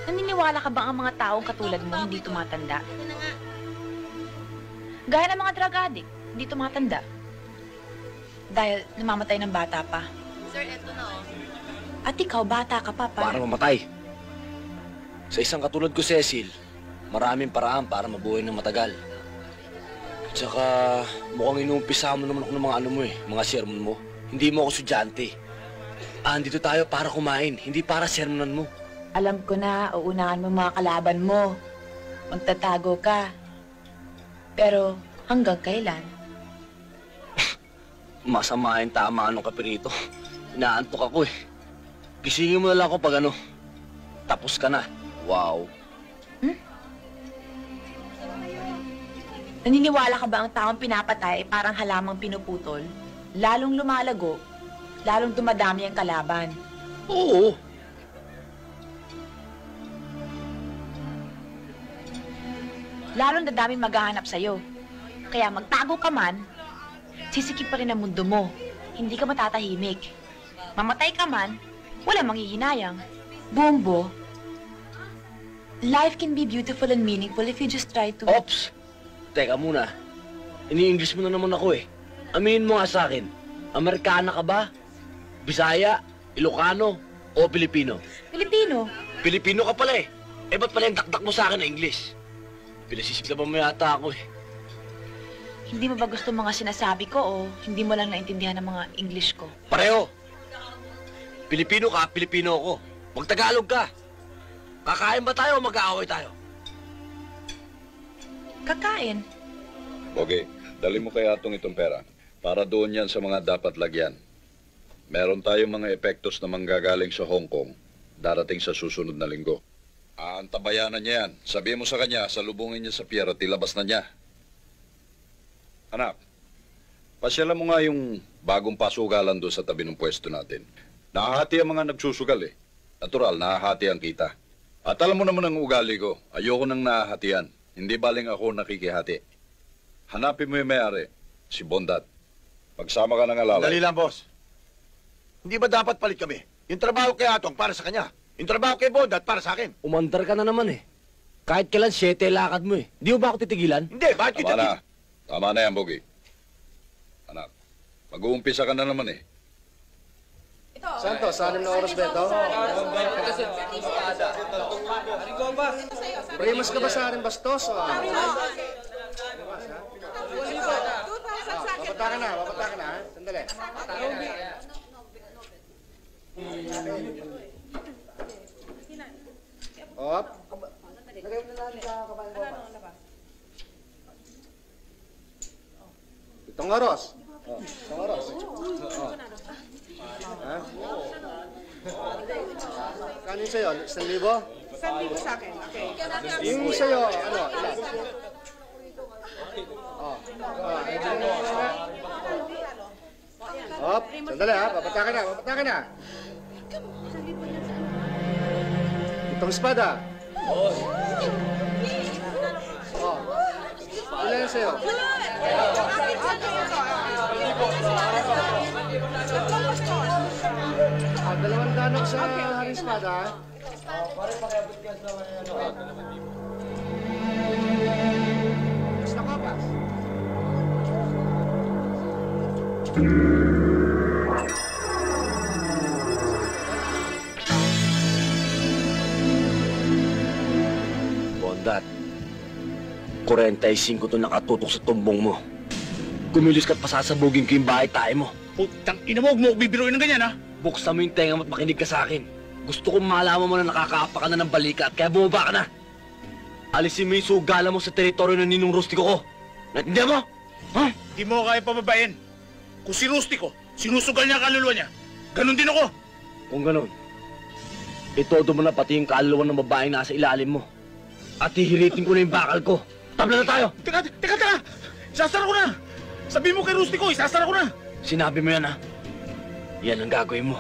Naniniwala ka bang ang mga taong katulad mo hindi tumatanda? Gaya ng mga drug addict, hindi tumatanda. Dahil namamatay ng bata pa. Sir, eto na oh. At ikaw, bata ka pa pa. Para mamatay. Sa isang katulad ko, Cecil, maraming paraan para mabuhay ng matagal. Tsaka, mukhang inuumpisa mo naman ako ng mga ano mo eh, mga sermon mo. Hindi mo ako estudyante. Andito tayo para kumain, hindi para sermonan mo. Alam ko na, uunahan mo mga kalaban mo. Magtatago ka. Pero hanggang kailan? Masama yung tama anong kapirito. Inaantok ako eh. Gisingin mo na lang ako pag ano. Tapos ka na. Wow. Naniniwala ka ba ang taong pinapatay ay parang halamang pinuputol? Lalong lumalago, lalong dumadami ang kalaban. Oo. Lalong dadaming maghahanap sa'yo. Kaya magtago ka man, sisikip pa rin ang mundo mo. Hindi ka matatahimik. Mamatay ka man, wala manghihinayang. Bumbo, life can be beautiful and meaningful if you just try to... Ops! Teka muna. Ini-English mo na naman ako eh. Aminin mo nga sa akin, Amerikana ka ba? Bisaya? Ilocano? O Pilipino? Pilipino. Pilipino ka pala eh. Eh ba't pala yung dakdak mo sa akin na English? Pinasisiklaban mo yata ako eh. Hindi mo ba gusto mga sinasabi ko o hindi mo lang naintindihan ng mga English ko? Pareho! Pilipino ka, Pilipino ako. Magtagalog ka. Kakain ba tayo o mag-aaway tayo? Kakain. Okay, dali mo kaya itong pera. Para doon yan sa mga dapat lagyan. Meron tayong mga epektos na manggagaling sa Hong Kong darating sa susunod na linggo. Aantabayanan niya yan. Sabihin mo sa kanya, salubungin niya sa pier at ilabas na niya. Anak, pasyalan mo nga yung bagong pasugalan doon sa tabi ng pwesto natin. Nakahati ang mga nagsusugal eh. Natural, nakahati ang kita. At alam mo naman ang ugali ko, ayoko nang nahahatian. Hindi baling ako nakikihati. Hanapin mo yung may-ari, si Bondat. Pagsama ka ng alalay. Dali lang, boss. Hindi ba dapat palit kami? Yung trabaho kay Atong para sa kanya. Yung trabaho kay Bondat para sa akin. Umandar ka na naman eh. Kahit kailan 7 lakad mo eh. Di mo ba ako titigilan? Hindi, bakit kita... Tama na. Tama na yan, Bogi. Anak, mag-uumpisa ka na naman eh. Santos, 6 na oras ba ito? Primus ka ba sa akin, Bastos? Babata ka na, ha? Sandali. Op. Lagay mo na natin sa kabayan ko. Itong oras. Itong oras. Ha? Kano yung sa'yo? 1,000? 1,000 sa akin. Okay. Yung sa'yo, ano? Ilan? Hop, sandali ha. Papata ka na, papata ka na. Itong espada. Oh. Ilan yung sa'yo? Dalawang danok sa haring espada ha. Pare, pakiabot ka sa Basta kapas. sapagkat 45 to nakatutok sa tumbong mo. Kumilos ka't pasasabugin ko yung bahay tayo mo. Putang ina mo, huwag mo ako bibiruin ng ganyan, ha? Buksan mo yung tenga mo at makinig ka sa akin. Gusto kong malaman mo na nakakaapa ka na ng balika at kaya bumaba ka na. Alisin mo yung sugala mo sa teritoryo ng ninong Rustiko ko. Naintindihan mo? Ha? Di mo kaya pababain. Kung si Rustico, sinusugal niya ang kaluluwa niya. Ganon din ako. Kung ganon, itodo mo na pati yung kaluluwa ng babaeng nasa ilalim mo. At hihiritin ko na yung bakal ko. Tabla na tayo! Teka! Isasara ko na! Sabi mo kay Rustico, isasara ko na! Sinabi mo yan, ha? Yan ang gagawin mo.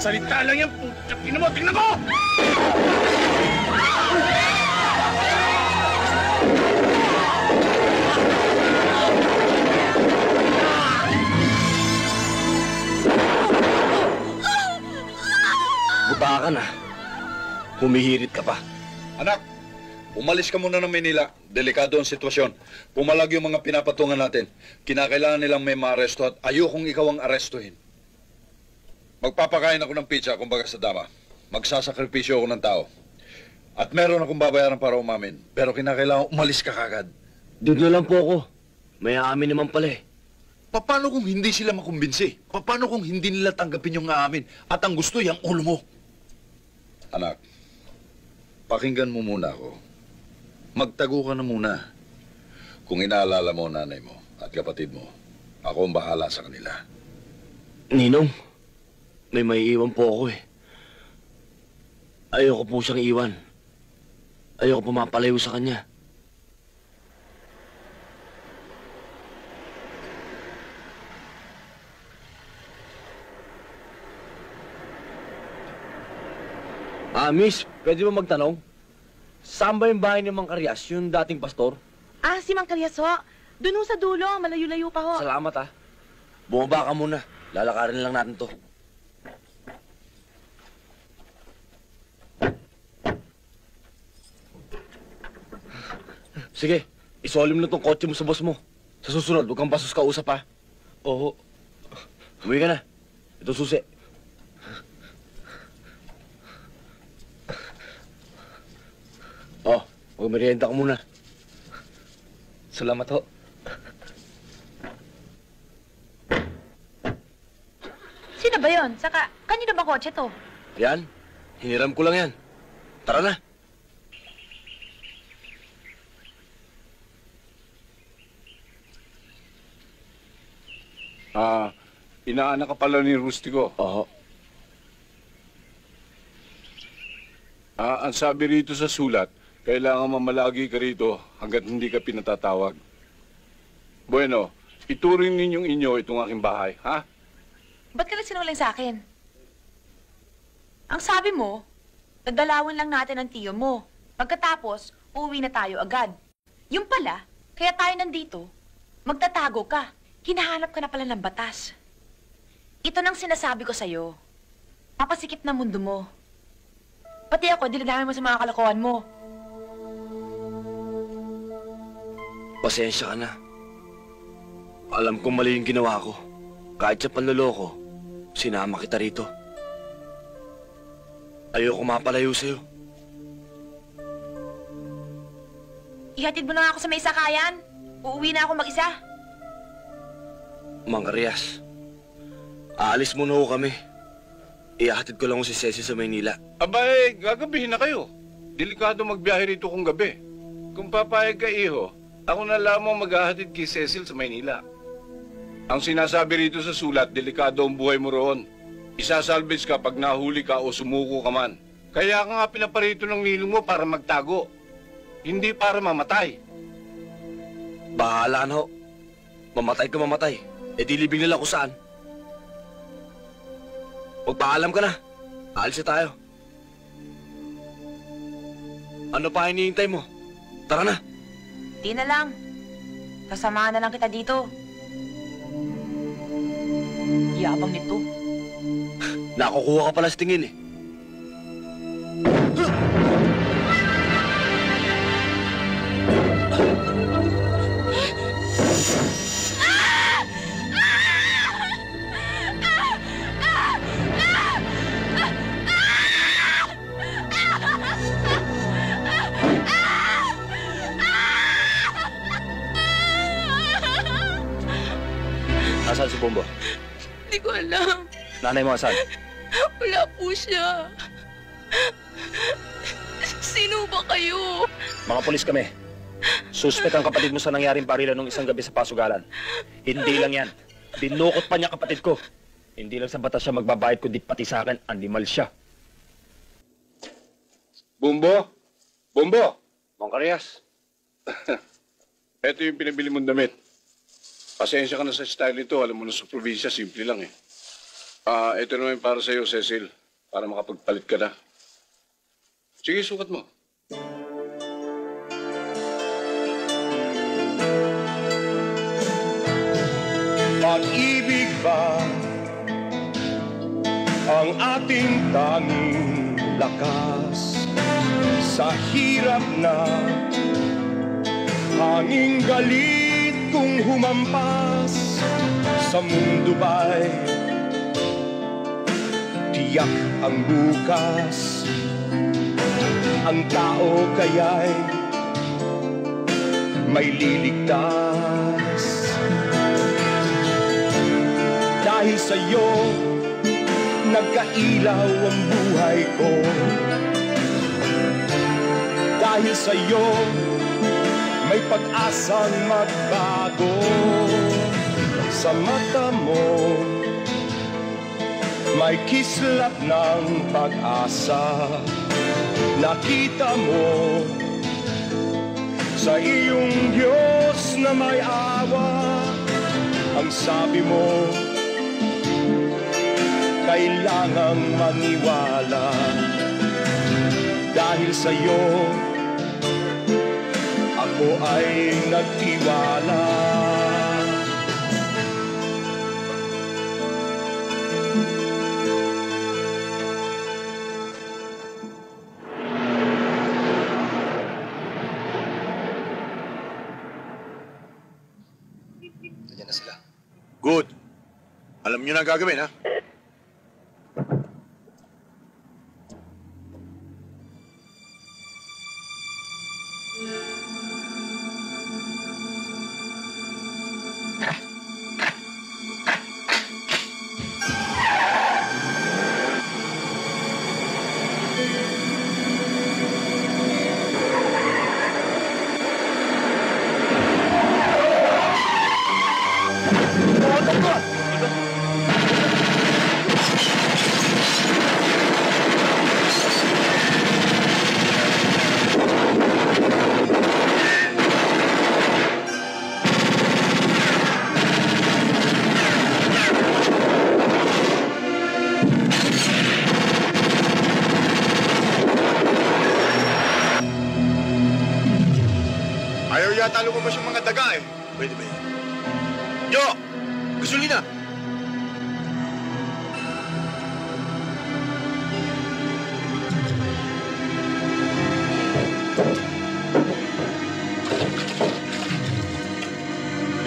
Salita lang yan, putang ina mo, tingnan ko! Buta ka na. Humihirit ka pa. Anak, umalis ka muna ng Manila. Delikado ang sitwasyon. Pumalag yung mga pinapatungan natin. Kinakailangan nilang may maaresto at ayokong ikaw ang arestuhin. Magpapakain ako ng pizza, kumbaga sa dama. Magsasakripisyo ako ng tao. At meron akong babayaran para umamin. Pero kinakailangan umalis ka kagad. Doon na lang po ako. May aamin naman pala eh. Paano kung hindi sila makumbinsi? Paano kung hindi nila tanggapin yung aamin? At ang gusto, yung ulo mo? Anak, pakinggan mo muna ako. Magtago ka na muna. Kung inaalala mo nanay mo at kapatid mo, ako ang bahala sa kanila. Ninong, may maiiwan po ako eh. Ayoko po siyang iwan. Ayoko pumapalayo sa kanya. Miss, pwede ba magtanong? Saan ba yung bahay ni Mang Karyas, yung dating pastor? Si Mang Karyas ho. Doon ho sa dulo, malayo-layo pa ho. Salamat ha. Bumaba ka muna. Lalakarin lang natin to. Sige, isolim na tong kotse mo sa boss mo. Sa susunod, huwag kang basos kausap ha. Oo. Umuwi ka na. Ito susi. Oh, magmerienda ka muna. Salamat ho. Sino ba yon? Saka, kanino ba kotse to? Yan, hiniram ko lang yan. Tara na. Inaanak ka pala ni Rustico. Oo. Ang sabi rito sa sulat, kailangan mamalagi ka rito hanggat hindi ka pinatatawag. Bueno, ituring ninyong inyo itong aking bahay, ha? Ba't ka nagsinungaling sa akin? Ang sabi mo, nagdalawan lang natin ang tiyo mo. Pagkatapos, uuwi na tayo agad. Yung pala, kaya tayo nandito, magtatago ka. Hinahanap ka na pala ng batas. Ito nang sinasabi ko sa'yo. Papasikip na mundo mo. Pati ako, dinadami mo sa mga kalokohan mo. Pasensya ka na. Alam kong mali yung ginawa ko. Kahit sa panloloko, sinama kita rito. Ayoko mapalayo sa'yo. Ihatid mo na nga ako sa may sakayan. Uuwi na ako mag-isa. Mang Karyas, aalis muna ho kami. Ihahatid ko lang si Cecil sa Maynila. Abay, gagabihin na kayo. Delikado magbiyahe rito kung gabi. Kung papayag ka, iho, ako na lamang maghahatid kay Cecil sa Maynila. Ang sinasabi rito sa sulat, delikado ang buhay mo roon. Isasalvage ka pag nahuli ka o sumuko ka man. Kaya ka nga pinaparito ng ninong mo para magtago. Hindi para mamatay. Bahala na ho. Mamatay ka mamatay. E di libing nila kung saan. Magpaalam ka na. Aalis na tayo. Ano pa hinihintay mo? Tara na. Di na lang. Kasamahan na lang kita dito. Yabang nito. Nakukuha ka pala sa tingin eh. Asan si Bumbo? Hindi ko alam. Nanay mo asan? Wala po siya. Sino ba kayo? Mga pulis kami. Suspect ang kapatid mo sa nangyaring barilan nung isang gabi sa pasugalan. Hindi lang yan. Dinukot pa niya kapatid ko. Hindi lang sa batas siya magbabayad kundi pati sa akin, animal siya. Bumbo? Bumbo? Mang Karyas. Ito yung pinabili mong damit. Pasensya ka na sa style nito. Alam mo na sa probinsya, simple lang eh. Ito naman para sa iyo, Cecil. Para makapagpalit ka na. Sige, sukat mo. Pag-ibig ba ang ating tanging lakas sa hirap na hanging galit kung humampas sa mundo ba'y tiyak ang bukas, ang tao kaya'y may liligtas. Dahil sa'yo, nagkailaw ang buhay ko. Dahil sa'yo, may pag-asang magbago. Sa mata mo, may kislap ng pag-asa. Nakita mo sa iyong Diyos na may awa. Ang sabi mo, kailangang maniwala. Dahil sa'yo, ako ay nagtiwala. Nandiyan na sila. Good. Alam niyo na ang gagawin, ha? Ayaw yata lumabas yung mga daga eh. Pwede ba yun? Yo! Gasolina!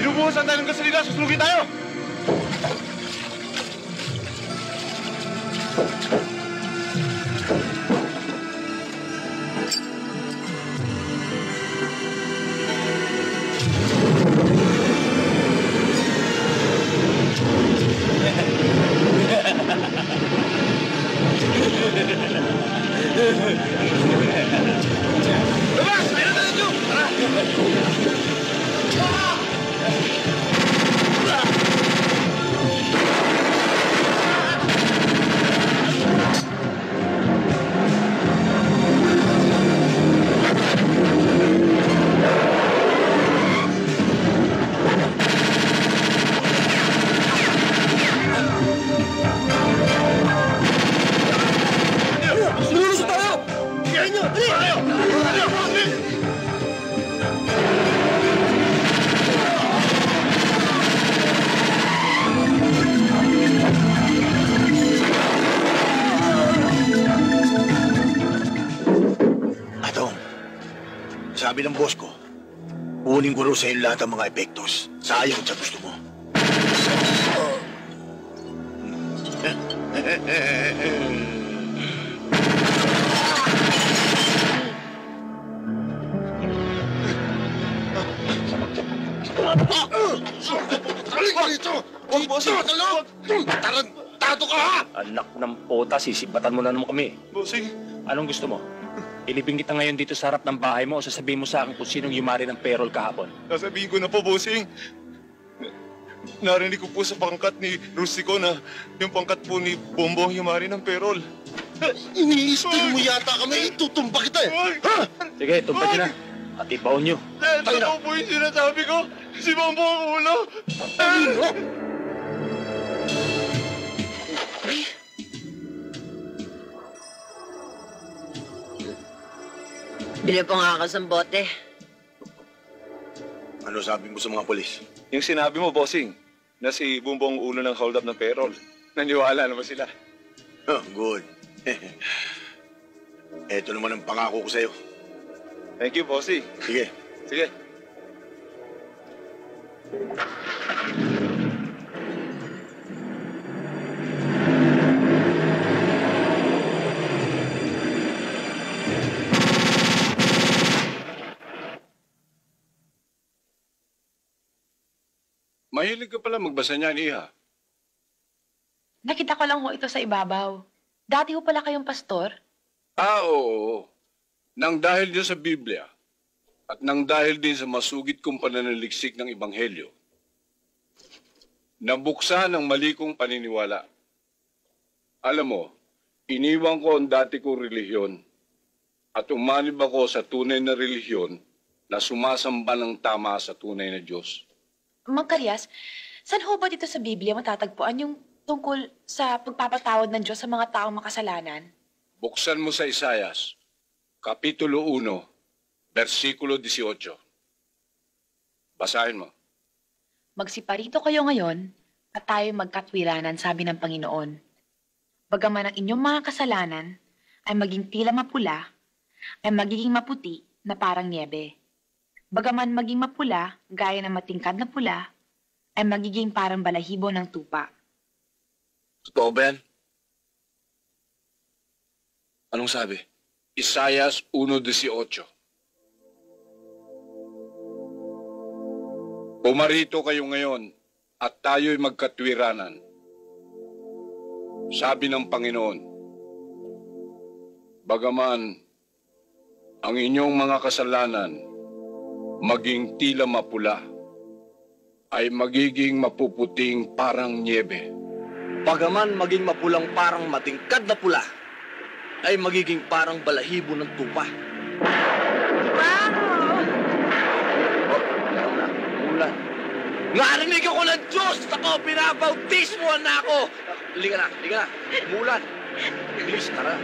Binubuhusan tayo ng gasolina, susunugin tayo! Labas! Mayroon na dito! Tara! Sabi ng boss ko, kunin ko rin sa lahat ang mga epektos. Sayang sa gusto mo. Halika dito! Huwag mo siya matalog! Tarantado ka, ha? Anak ng puta, sisibatan mo na naman kami. Bossing. Anong gusto mo? Ilibing kita ngayon dito sa harap ng bahay mo o sasabihin mo sa akin kung sinong yumari ng payroll kahapon? Sasabihin ko na po, bossing. Narinig ko po sa pangkat ni Rustico na yung pangkat po ni Bombo ang yumari ng payroll. Iniistin mo yata kami, itutumba kita eh! Ha? Sige, tumpa niyo na. At ibaon niyo. Totoo po yung sinasabi ko. Si Bombo ang ulo. Bili po nga ako sa bote. Ano sabi mo sa mga polis? Yung sinabi mo, bossing, na si Bombo ang ulo ng hold up ng payroll. Naniwala naman sila. Oh, good. Eto naman ang pangako ko sa'yo. Thank you, bossing. Sige. Sige. Mahilig ka pala magbasa niyan, Iha. Nakita ko lang ho ito sa ibabaw. Dati ho pala kayong pastor? Oo. Nang dahil din sa Biblia at nang dahil din sa masugid kong pananaliksik ng Ebanghelyo, nabuksan ang mali kong paniniwala. Alam mo, iniwan ko ang dati kong relihiyon at umanib ako sa tunay na relihiyon na sumasamba ng tama sa tunay na Diyos. Mang Karyas, saan ho ba dito sa Biblia matatagpuan yung tungkol sa pagpapatawad ng Diyos sa mga taong makasalanan? Buksan mo sa Isayas, Kapitulo 1, versikulo 18. Basahin mo. Magsiparito kayo ngayon at tayo magkatwiranan, sabi ng Panginoon. Bagaman ang inyong mga kasalanan ay maging tila mapula, ay magiging maputi na parang niebe. Bagaman maging mapula, gaya ng matingkad na pula, ay magiging parang balahibo ng tupa. Totoo ba yan? Anong sabi? Isayas 1:18. Pumarito kayo ngayon at tayo'y magkatwiranan. Sabi ng Panginoon, bagaman ang inyong mga kasalanan maging tila mapula, ay magiging mapuputing parang niebe. Bagaman maging mapulang parang matingkad na pula, ay magiging parang balahibo ng tupa. Mulan. Narinig ako ng Diyos! Ako, pinabautismoan na ako! Liga na, liga na. Mulan. Bilis, tara.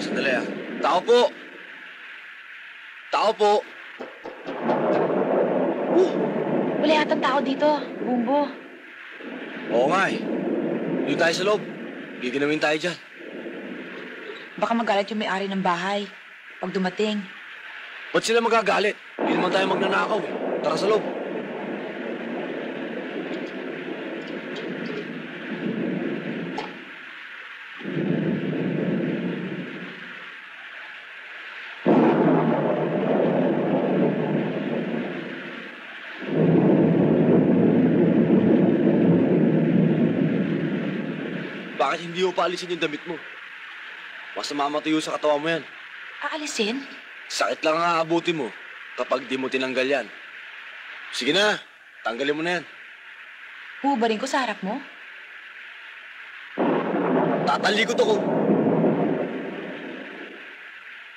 Sandali ah. Tao po! Tao po! Wala yatang tao dito, Bumbo. Oo nga eh. Doon tayo sa loob. Giginawin tayo dyan. Baka magalit yung may-ari ng bahay pag dumating. Ba't sila magagalit? Hindi naman tayo magnanakaw eh. Tara sa loob. Bakit hindi mo paalisin yung damit mo? Basta mamatayo sa katawan mo yan. Aalisin? Sakit lang ang aabutin mo kapag di mo tinanggal yan. Sige na, tanggalin mo na yan. Hubarin ko sa harap mo? Tatalikod ako.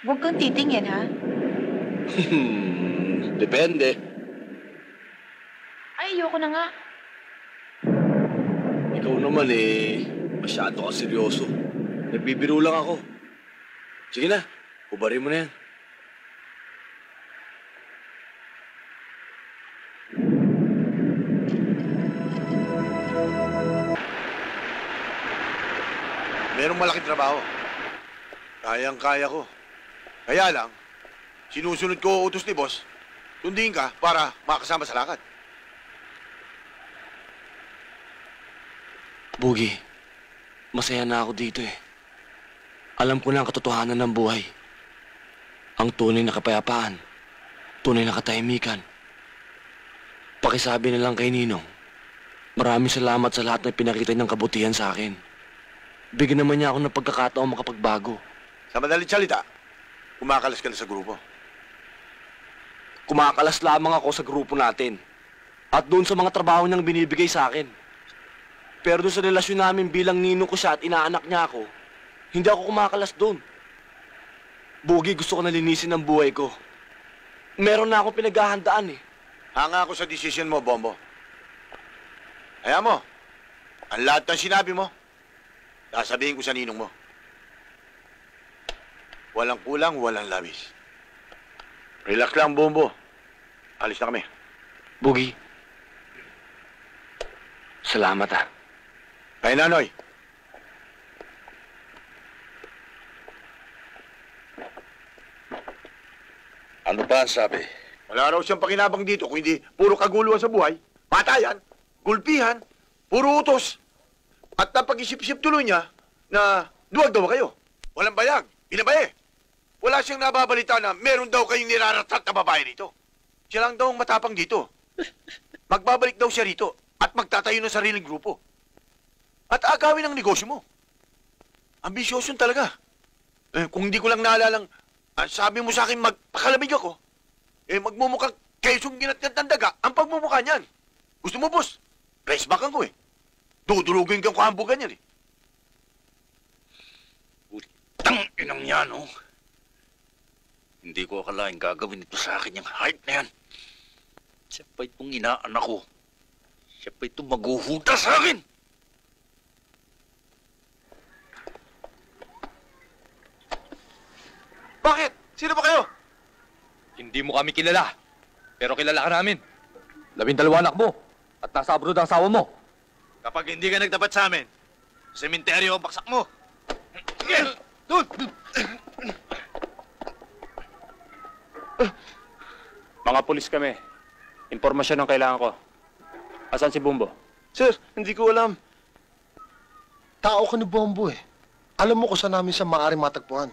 Huwag kang titingin, ha? Depende. Ay, ayoko na nga. Ikaw naman eh, masyado ka seryoso. Nagbibiro lang ako. Sige na, hubarin mo na yan. Merong malaking trabaho. Kayang-kaya ko. Kaya lang, sinusunod ko utos ni boss, sundin ka para makasama sa lakad. Bugi, Masaya na ako dito eh. Alam ko na ang katotohanan ng buhay. Ang tunay na kapayapaan. Tunay na katahimikan. Pakisabi na lang kay Ninong. Maraming salamat sa lahat na pinakita niyang kabutihan sa akin. Bigyan naman niya ako ng pagkakataong makapagbago. Sa madaling salita, kumakalas ka na sa grupo. Kumakalas lamang ako sa grupo natin. At doon sa mga trabaho niyang binibigay sa akin. Pero doon sa relasyon namin bilang ninong ko siya at inaanak niya ako, hindi ako kumakalas doon. Bugi, gusto ko na linisin ang buhay ko. Meron na akong pinaghahandaan eh. Hanga ako sa desisyon mo, Bombo. Kaya mo, ang lahat ng sinabi mo, sasabihin ko sa ninong mo. Walang kulang, walang labis. Relax lang, Bombo. Alis na kami. Bugi, salamat ah. Kay Nanoy. Ano ba ang sabi? Wala raw siyang pakinabang dito kung hindi puro kaguluhan sa buhay, patayan, gulpihan, puro utos. At napag-isip-isip tuloy niya na duwag daw kayo. Walang bayag, binabae. Wala siyang nababalita na meron daw kayong niraratat na babae dito. Siya lang daw ang matapang dito. Magbabalik daw siya rito at magtatayo ng sariling grupo. At agawin ang negosyo mo. Ambisyoso talaga. Kung hindi ko lang naalalang, sabi mo sa akin magpakalamig ako, magmumukhang kesong ginatgat ng daga ang pagmumukha niyan. Gusto mo, boss? Press back ko eh. Dudurugin kang kahambugan yan eh. Tang inang yan, oh. Hindi ko akalaing gagawin ito sa akin yung hype na yan. Siya pa itong inaanak ko. Siya pa itong maghuhuda sa akin. Bakit? Sino ba kayo? Hindi mo kami kilala. Pero kilala ka namin. 12 anak mo. At nasa abroad ang asawa mo. Kapag hindi ka nagtapat sa amin, sementeryo ang baksak mo. Doon! Mga pulis kami. Impormasyon ang kailangan ko. Asan si Bumbo? Sir, hindi ko alam. Tao ka ni Bombo eh. Alam mo kung saan namin siya maaaring matagpuan.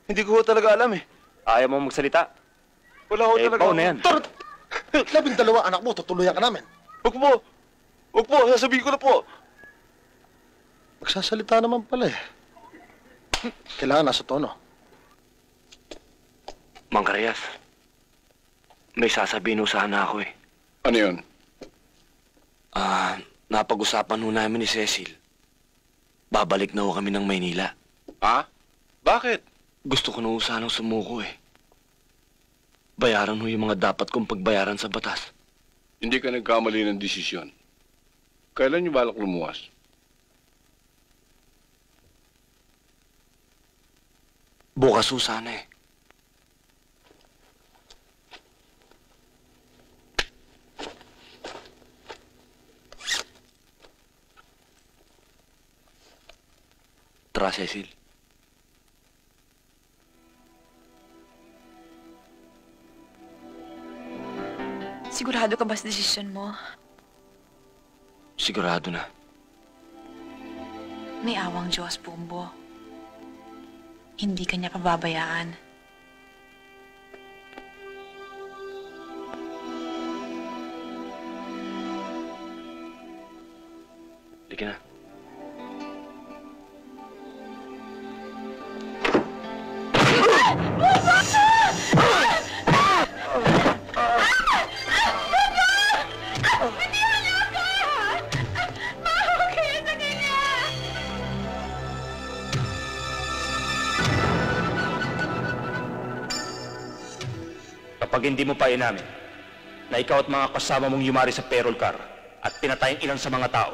Hindi ko talaga alam eh. Ayaw mo magsalita? Wala ko talaga. Ikaw na yan. 12 anak mo, tutuluyan ka namin. Huwag po. Huwag po, sasabihin ko na po. Magsasalita naman pala eh. Kailangan nasa tono. Mang Karayas, may sasabihin ho sana ako eh. Ano yun? Napag-usapan ho namin ni Cecil. Babalik na ho kami ng Maynila. Ha? Bakit? Gusto ko na ho sanang sumuko eh. Bayaran ho yung mga dapat kong pagbayaran sa batas. Hindi ka nagkamali ng desisyon. Kailan niyo balak lumuwas? Bukas ho sana eh. Tara, Cecil. Sigurado ka ba sa desisyon mo? Sigurado na. May awang Diyos, Bumbo. Hindi ka niya pababayaan. Halika na. Kapag hindi mo pa inamin na ikaw at mga kasama mong yumari sa payroll car at pinatay ang ilan sa mga tao,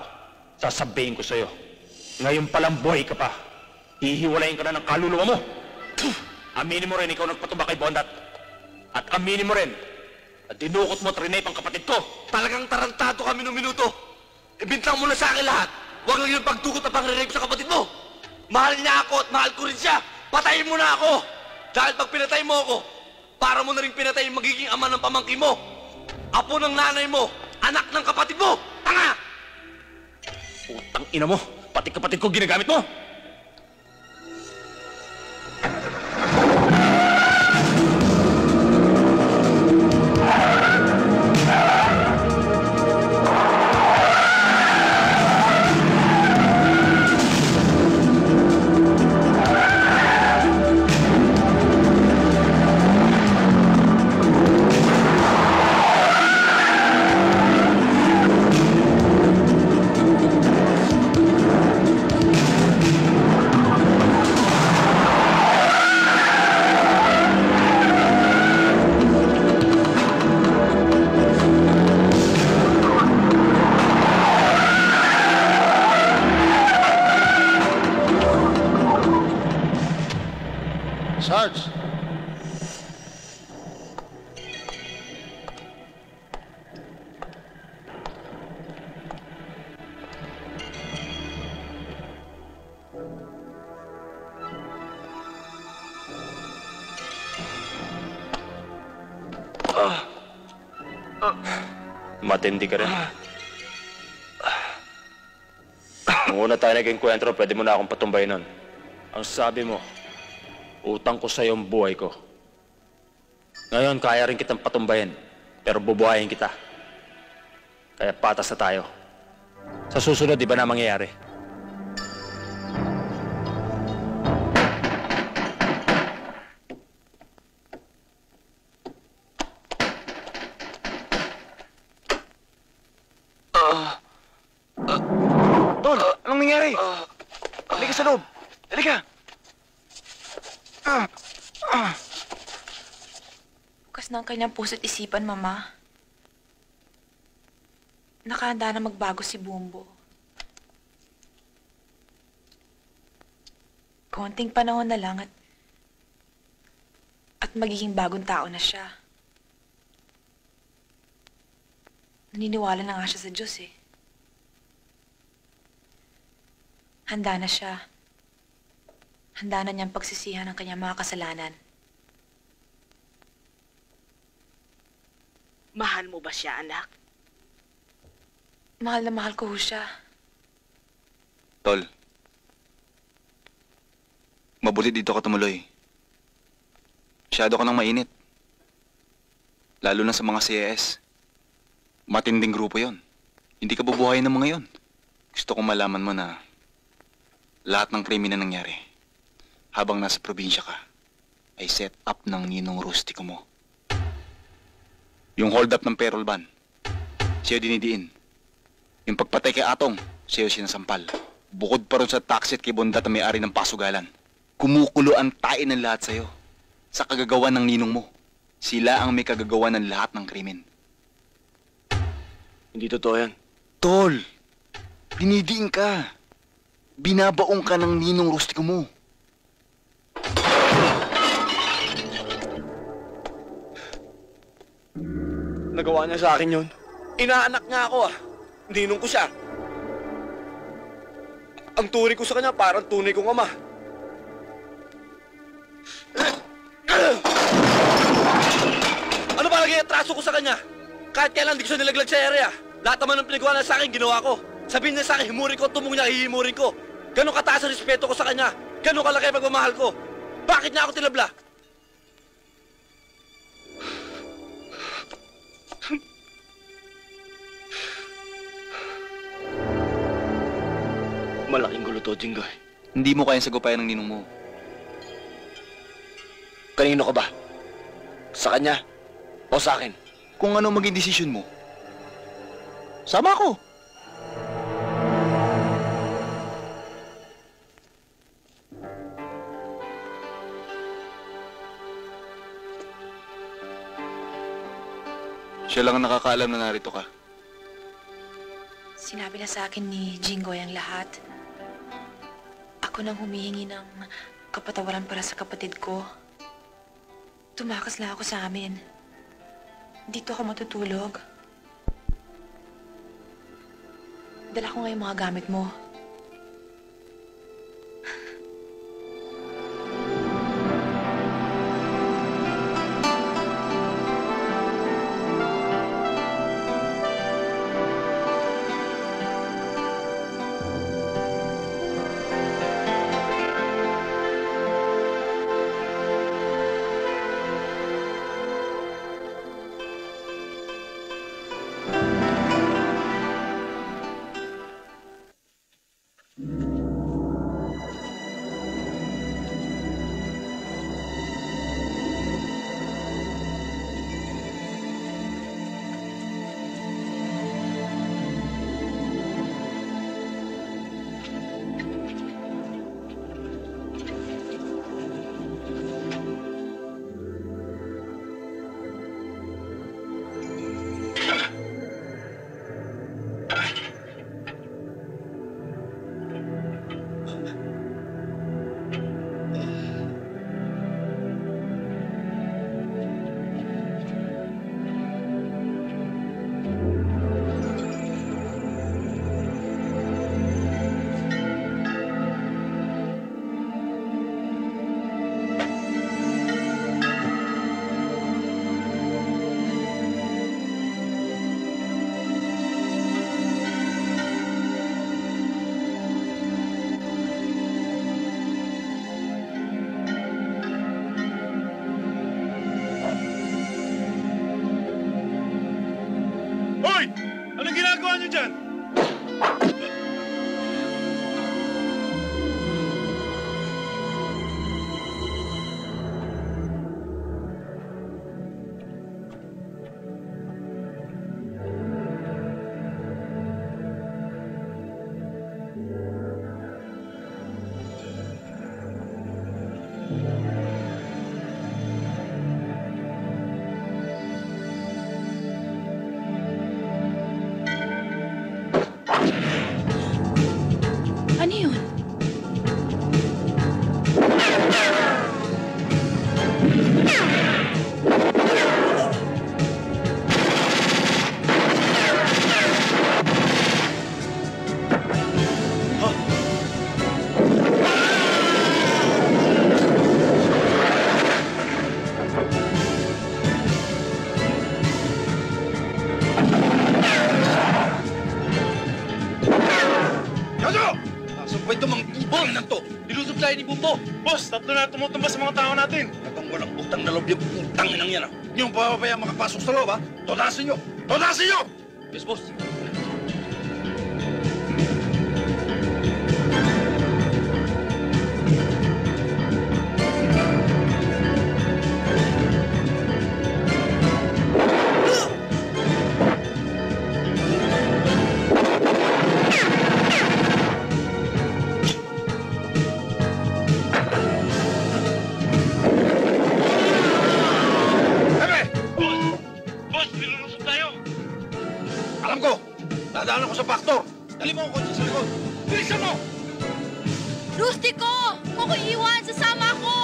sasabihin ko sa'yo, ngayon palang buhay ka pa. Hihiwalayin ka na ng kaluluwa mo. Aminin mo rin ikaw nagpatuba kay Bondat. At aminin mo rin na dinukot mo at rinape ang kapatid ko. Talagang tarantado kami nung minuto. Ibintang mo na sa akin lahat. Huwag lang yung pagtukot at pang-rape sa kapatid mo. Mahal niya ako at mahal ko rin siya. Patayin mo na ako. Dahil pag pinatay mo ako, para mo na rin pinatay yung magiging ama ng pamangkin mo. Apo ng nanay mo. Anak ng kapatid mo. Tanga! Putang ina mo. Pati kapatid ko ginagamit mo! Sarge! Matindi ka rin. Nung una tayo nag-enkwentro, pwede mo na akong patumbay nun. Ang sabi mo, utang ko sa'yo ang buhay ko. Ngayon, kaya rin kitang patumbayin, pero bubuhayin kita. Kaya patas na tayo. Sa susunod, di ba na mangyayari? Tol, anong nangyari? Halika sa loob. Halika. Bukas na ang kanyang puso't isipan, Mama. Nakahanda na magbago si Bumbo. Konting panahon na lang at magiging bagong tao na siya. Naniniwala na nga siya sa Diyos eh. Handa na siya. Handa na niyang pagsisihan ang kanyang mga kasalanan. Mahal mo ba siya, anak? Mahal na mahal ko ho siya. Tol, mabuti dito ka tumuloy. Masyado ka nang mainit. Lalo na sa mga CAS. Matinding grupo yon. Hindi ka bubuhayin ng mga yon. Gusto kong malaman mo na lahat ng krimen na nangyari habang nasa probinsya ka ay set up ng ninong rustiko mo. Yung hold up ng payroll ban, siya dinidiin. Yung pagpatay kay Atong, siya sinasampal. Bukod pa rin sa taxi at kay Bondat na may-ari ng pasugalan. Kumukulo ang tae ng lahat sa'yo sa kagagawa ng ninong mo. Sila ang may kagagawa ng lahat ng krimen. Hindi totoo yan. Tol, dinidiin ka. Binabaong ka ng ninong rustiko mo. Nagawa niya sa akin yun. Inaanak niya ako ah. Ninong ko siya. Ang tunay ko sa kanya parang tunay kong ama. Ano ba lagi atraso ko sa kanya? Kahit kailan di ko siya nilaglag sa area. Lahat naman ng pinagawa niya sa akin, ginawa ko. Sabihin niya sa akin, himurin ko, tumong niya, hihimurin ko. Ganon kataas ang respeto ko sa kanya. Ganon kalaki ang pagmamahal ko. Bakit niya ako tinabla? Malaking gulo to, Jinggoy. Hindi mo kayang sagupayan ng ninong mo. Kanino ka ba? Sa kanya? O sa akin? Kung ano maging desisyon mo, sama ko. Siya lang ang nakakaalam na narito ka. Sinabi na sa akin ni Jinggoy ang lahat. Ako nang humihingi ng kapatawaran para sa kapatid ko. Tumakas lang ako sa amin. Dito ako matutulog. Dala ko ngayong mga gamit mo. niyo dyan? Ano yun? Yaso! Nasaan ba itong mga ibang na to? Nilusob tayo ni Bumbo. Boss, tatlo na tumutumba sa mga tao natin. Habang walang utang na loob yung utang inang yan, Hindi yung papabayang makapasok sa loob, ha? Todasin nyo! Todasin nyo! Yes, boss. Alam ko! Dadaan ako sa factor! Dali mo ang kotse sa likod! Bilisan mo! Rustico! Huwag ko iwan! Sasama ko!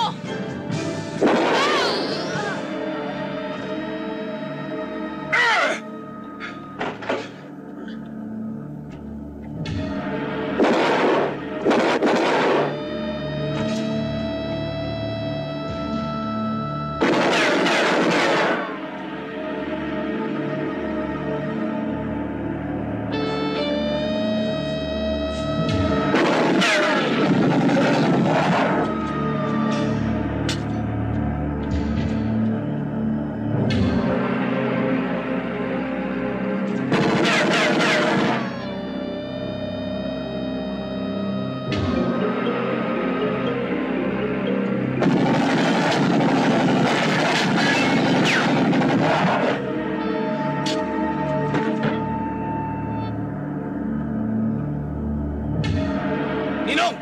Ninong!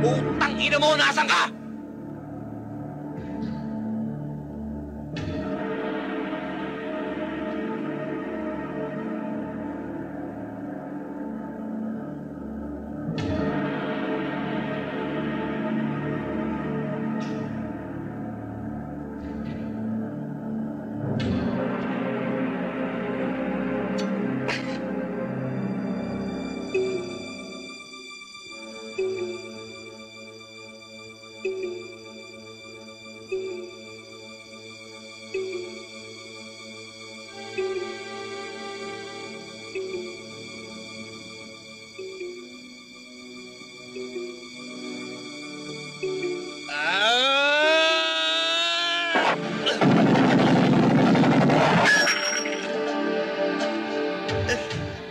Utang ina mo, nasan ka?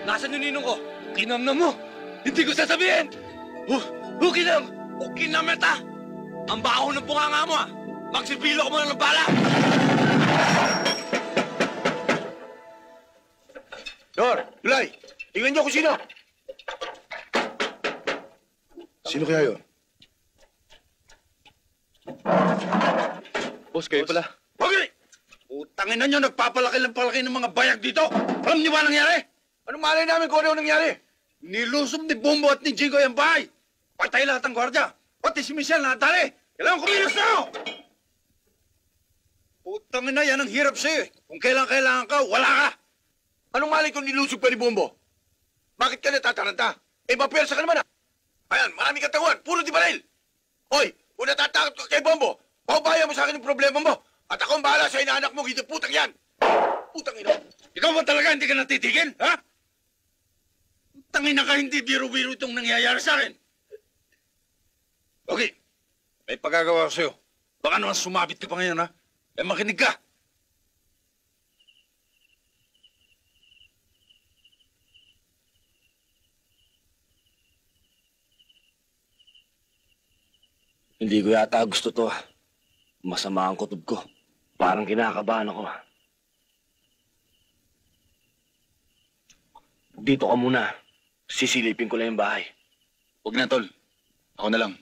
Nasaan yung ninong ko? Kinamnam mo! Hindi ko sasabihin! Kinam! Kinameta! Ang baho ng bunganga mo, ah! Magsipilo ko muna ng bala! Dor, Tulay, tingnan niyo kung sino. Sino kaya yun? Boss, kayo pala. Okay! Utangin na nyo, nagpapalaki ng palaki ng mga bayag dito! Alam niyo ba nangyari? Anong malay namin kung ano nangyari? Nilusob ni Bumbo at ni Jingo yung bahay. Patay lahat ang gwardya. Pati si Michelle natali. Kailangan kumilos na ako! Utangin na yan ang hirap sa'yo eh. Kung kailangan ka, wala ka. Anong malay kung nilusog pa ni Bumbo? Bakit ka natataranta? Eh, mapersa ka naman ah. Ayan, maraming katawan, puro di baril. Hoy, kung natatakot ka kay Bumbo, paubayan mo sa akin yung problema mo. At ako ang bahala sa inaanak mo, gito putang yan. Putang ina. Ikaw ba talaga hindi ka natitigil, ha? Tangina ka, hindi biro-biro itong nangyayari sa akin. Okay, may pagagawa ko sa'yo. Baka naman sumabit ka pa ngayon, ha? Eh, makinig ka. Hindi ko yata gusto to. Masama ang kutob ko. Parang kinakabahan ako. Dito ka muna. Sisilipin ko lang yung bahay. Huwag na, tol. Ako na lang.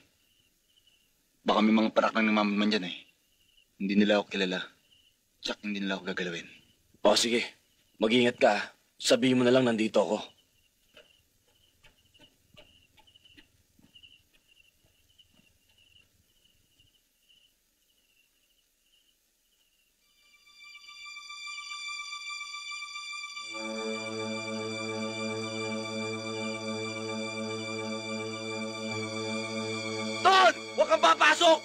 Baka may mga parak ng namaman dyan eh. Hindi nila ako kilala. Tsak hindi nila ako gagalawin. O sige, mag-ingat ka. Sabihin mo na lang nandito ako. Ton! Huwag kang papasok!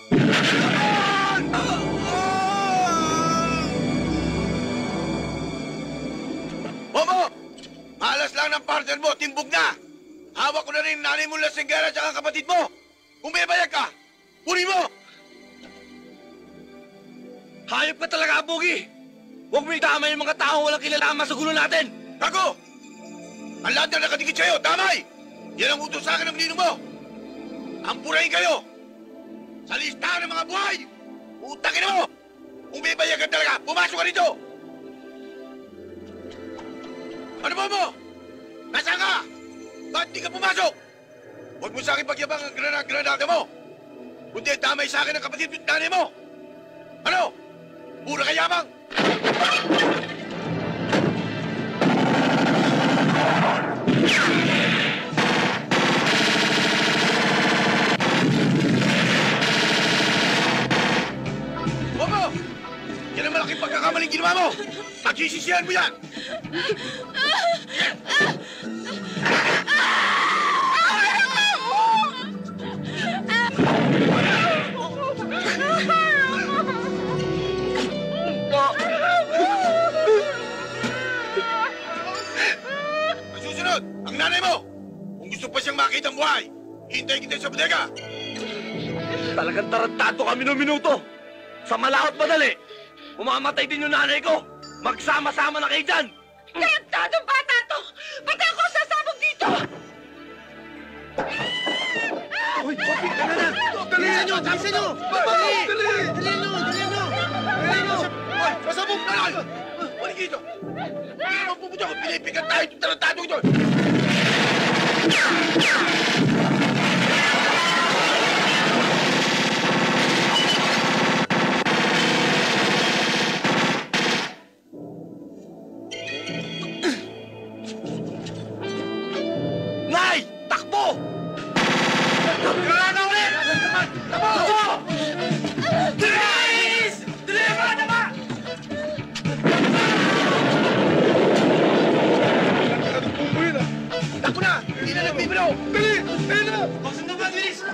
Momo! Malas lang ng partner mo, timbog na! Hawak ko na rin nanay mo lasinggera at ang kapatid mo! Kung may bayag ka, kunin mo! Hayop ka talaga, Bugi! Huwag mo itama yung mga taong walang kilalaman sa gulo natin! Gago! Ang lahat na nakadikit sa'yo, damay! Yan ang utos sa akin ng ninong mo! Ampurahin kayo! Sa listahan ng mga buhay! Utakin mo! Kung may bayag ka talaga, pumasok ka rito! Ano mo? Nasaan ka? Ba't di ka pumasok? Huwag mo sa akin pagyabang ang granada mo! Kundi damay sa akin ang kapatid at nanay mo! Ano? Pura kayabang! Momo! Yan ang malaking pagkakamaling ginawa mo! Pagsisisihan mo yan! Ang susunod, ang nanay mo! Kung gusto pa siyang makita ang buhay, hintayin kita sa bodega! Talagang tarantado kami ng minuto! Sa malawat madali, umamatay din yung nanay ko! Magsama-sama na kayo dyan! Tarantadong bata to! Ba't ako sasabog dito? Uy, Poppy, tara na! Dalihan nyo! Dalihan nyo! Dalihan nyo! Dalihan nyo! Uy, pasabog na lang! Balik dito! Hindi mo pupunta ko, pinipigan tayo itong tarantado ito! Nay! Takbo! Granada ulit! Takbo! Bilis! Deliver na ba? Takbo na! Hindi na nagbibilaw! Dali! Dali na! Bakit na ba, bilis?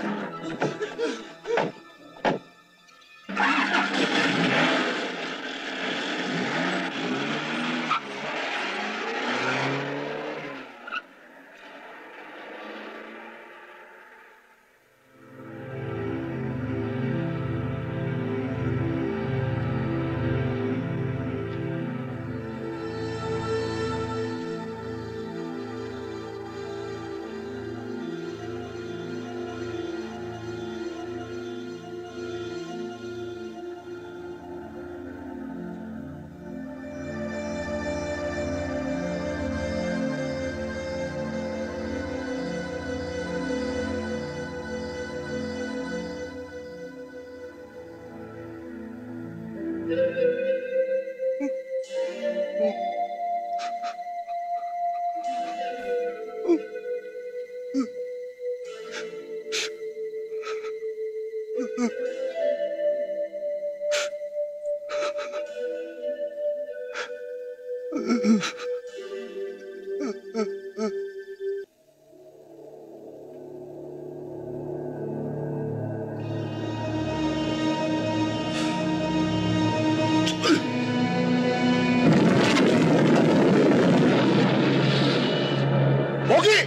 Pogi!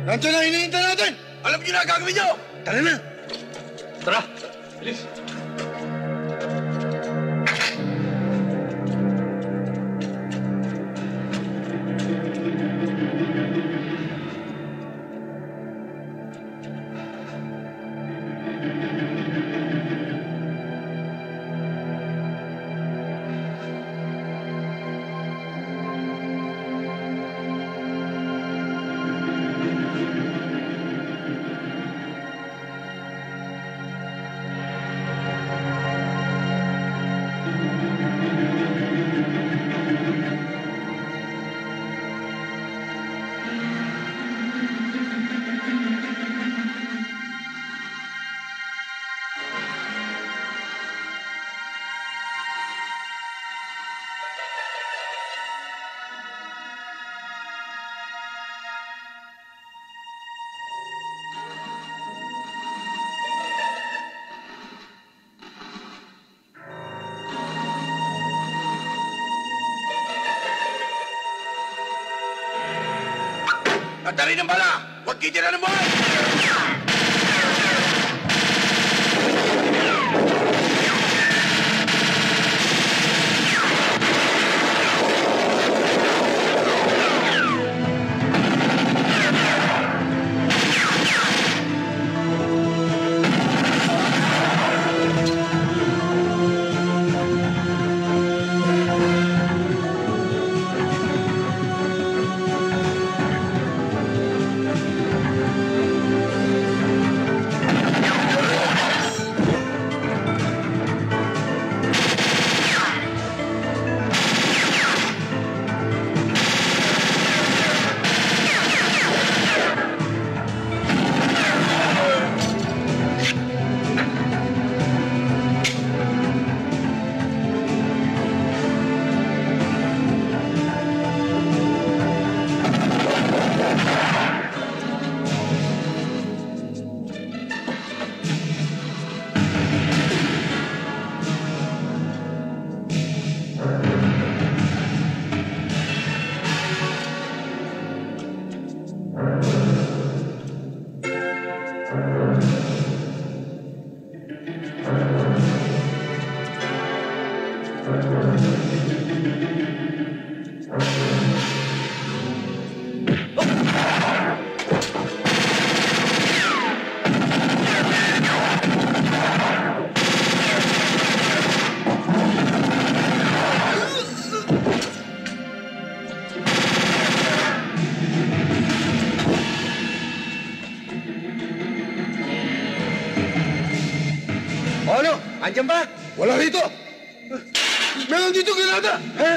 Nandiyan na hinihintay natin! Alam niyo na ang gagawin niyo! Tara na! Tara! Bilis! At rin ang bala! Huwag kitira ng buhay! Ano? Andiyan ba? Wala rito! Meron dito granada! Ha?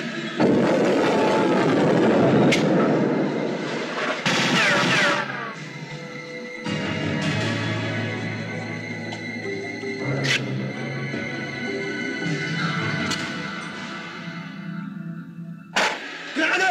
Granada!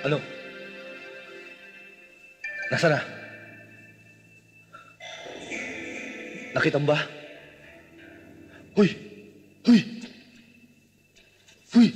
Ano? Nasaan na? Nakita mo ba? Huy! Huy! Huy!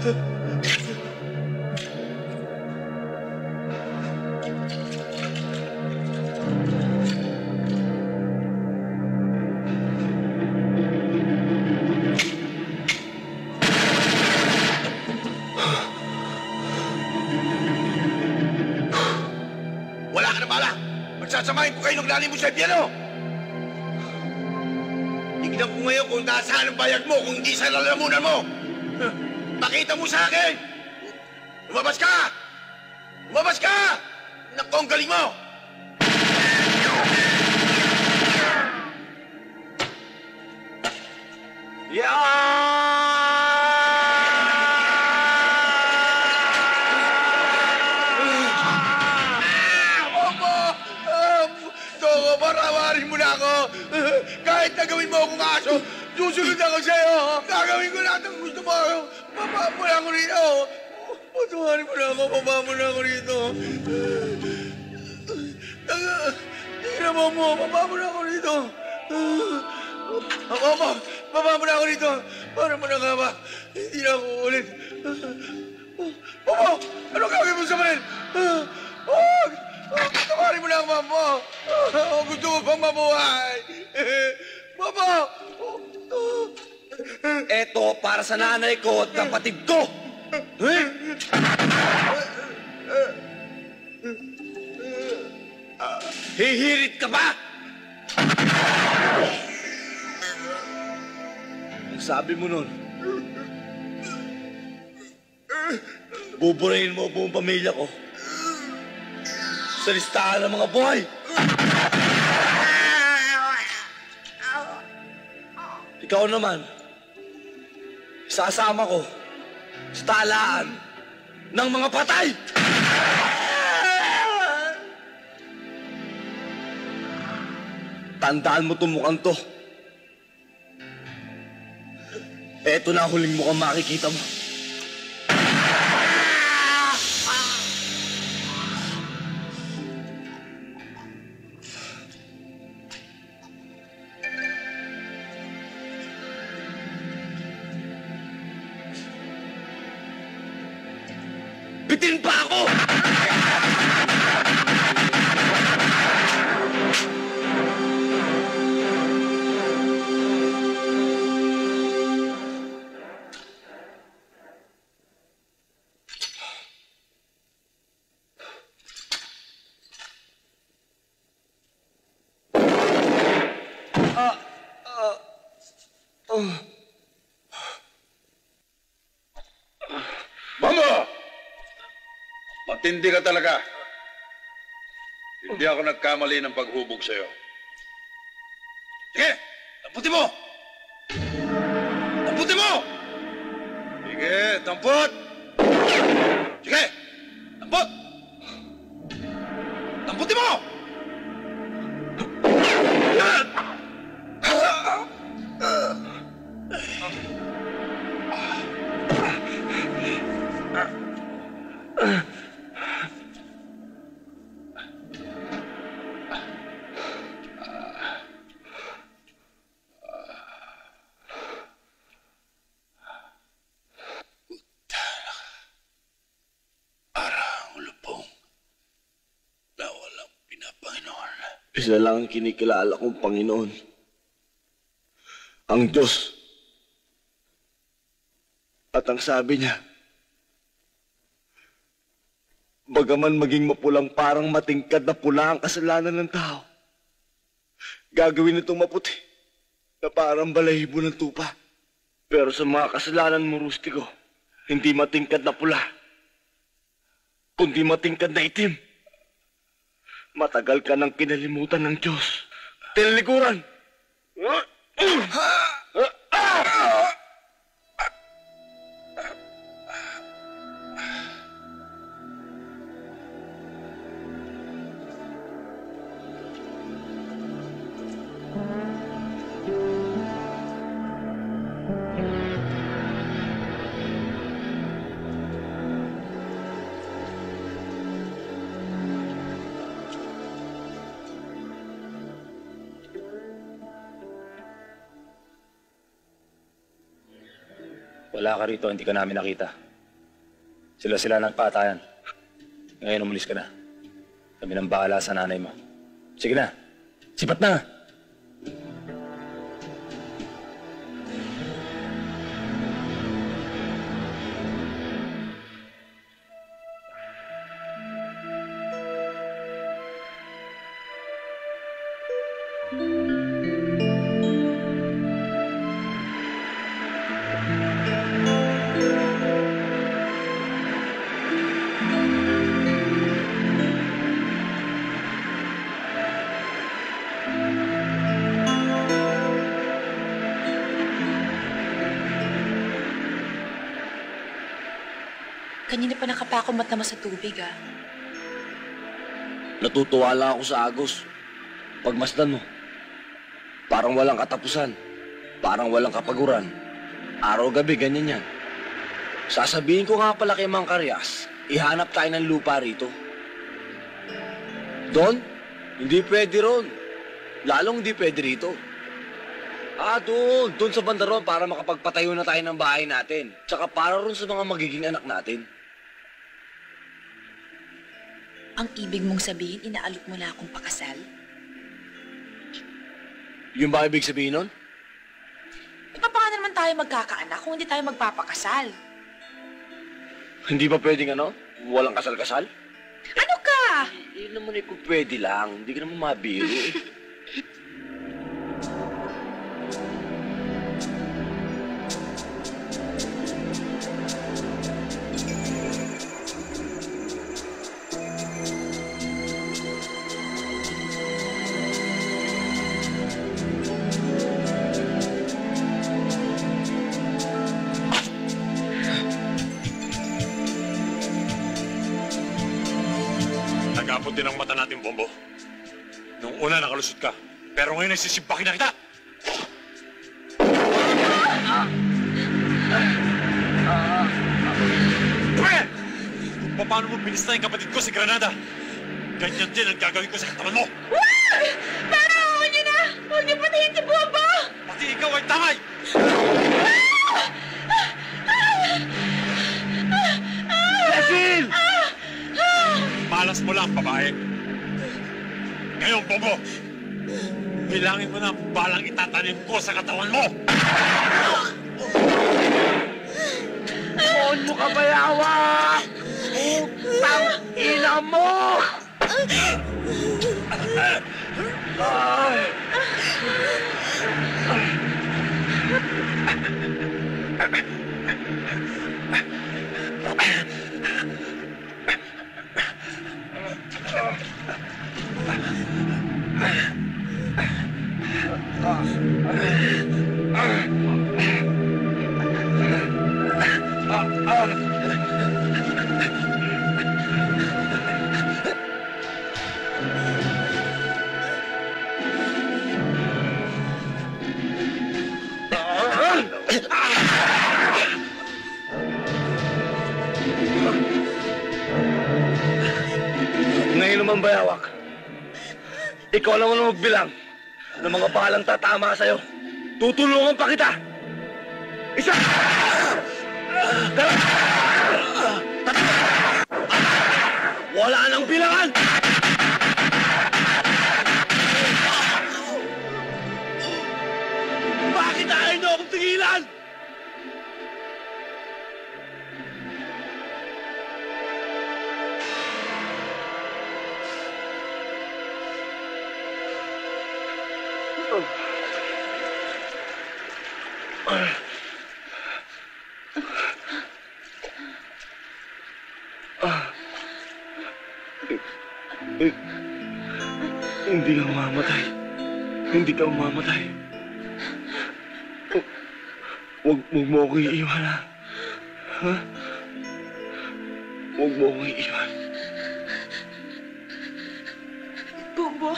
Wala ka na bala! Magsasamahin ko kayo ng lalim mo sa piano! Tignan ko ngayon kung nasaan ang bayag mo kung hindi sa lalamunan mo! Pakita mo sa akin! Lumabas ka! Lumabas ka! Naku, ang galing mo! Toko, parawarin mo na ako! Kahit na gawin mo akong aso, susunod ako sa'yo! Gagawin ko lahat ng gusto mo! Baba mo na ako rito! Patawarin mo na ako! Baba mo na ako rito! Tingnan mo! Baba mo na ako rito! Baba mo na ako rito! Para mo na nga ba? Hindi na ako ulit! Baba! Ano gagawin mo sa manin? Patawarin mo na ako, Mamo! Gusto ko pang mabuhay! Mamo! Eto para sa nanay ko at kapatid ko! Hihirit ka ba? Ang sabi mo nun, buburahin mo buong pamilya ko sa listahan ng mga buhay. Ikaw naman, sasama ko sa talaan ng mga patay! Tandaan mo itong mukhang to. Eto na ang huling mukhang makikita mo. Bitin pa ako! Mamo! Matindi ka talaga. Hindi ako nagkamali ng paghubog sa'yo. Sige! Tamputin mo! Tamputin mo! Sige, tamput! Sige! Tamput! Tamputin mo! Isa lang ang kinikilala kong Panginoon. Ang Diyos. At ang sabi niya, bagaman maging mapulang parang matingkad na pula ang kasalanan ng tao, gagawin itong maputi na parang balahibo ng tupa. Pero sa mga kasalanan mo, Rustiko, hindi matingkad na pula, kundi matingkad na itim. Matagal ka nang kinalimutan ng Diyos. Tinalikuran! Wala ka rito, hindi ka namin nakita. Sila nagpatayan. Ngayon umalis ka na. Kami nang bahala sa nanay mo. Sige na. Sipat na! Kanina pa nakapakumat naman sa tubig, ah. Natutuwa lang ako sa Agos. Pagmasdan mo. Parang walang katapusan. Parang walang kapaguran. Araw-gabi, ganyan yan. Sasabihin ko nga pala kay Mang Karyas, ihanap tayo ng lupa rito. Doon? Hindi pwede ron. Lalong hindi pwede rito. Doon. Doon sa bandaron para makapagpatayo na tayo ng bahay natin. Tsaka para ron sa mga magiging anak natin. Ang ibig mong sabihin, inaalok mo na akong pakasal? Yung ba ibig sabihin nun? E paano naman tayo magkakaanak kung hindi tayo magpapakasal? Hindi ba pwedeng ano? Walang kasal-kasal? Ano ka? Yun naman kung pwede lang. Hindi ka naman mabiro eh. Nagapot din ang mata natin, Bombo. Nung una nakalusot ka, pero ngayon ay sisimpakin na kita! Pre! Kung paano mo pinista yung kapatid ko si Granada, ganyan din ang gagawin ko sa katawan mo! Wag! Pero huwag niyo na! Huwag niyo patayin si Bombo! Pati ikaw ay tamay! Cecil! Malas mo lang, babae. Ngayon, Bombo, bilangin mo na ang balang itatanim ko sa katawan mo! Moon mo ka bayawa! Utang ina mo! Ngayon naman, bayawak. Ikaw lang ang magbilang ng mga balang tatama sa'yo. Tutulungan pa kita! Isa! Dalawa! Wala nang bilangan! Bakit ayaw niyo akong tigilan? Hindi ka mamamatay. Hindi ka mamamatay. Huwag mo ako iiwan, ha? Ha? Huwag mo ako iiwan. Bombo,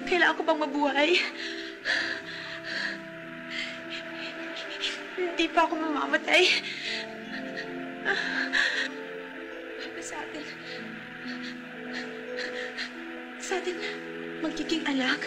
kailangan ko bang mabuhay? Hindi pa ako mamamatay. Sa atin magiging anak.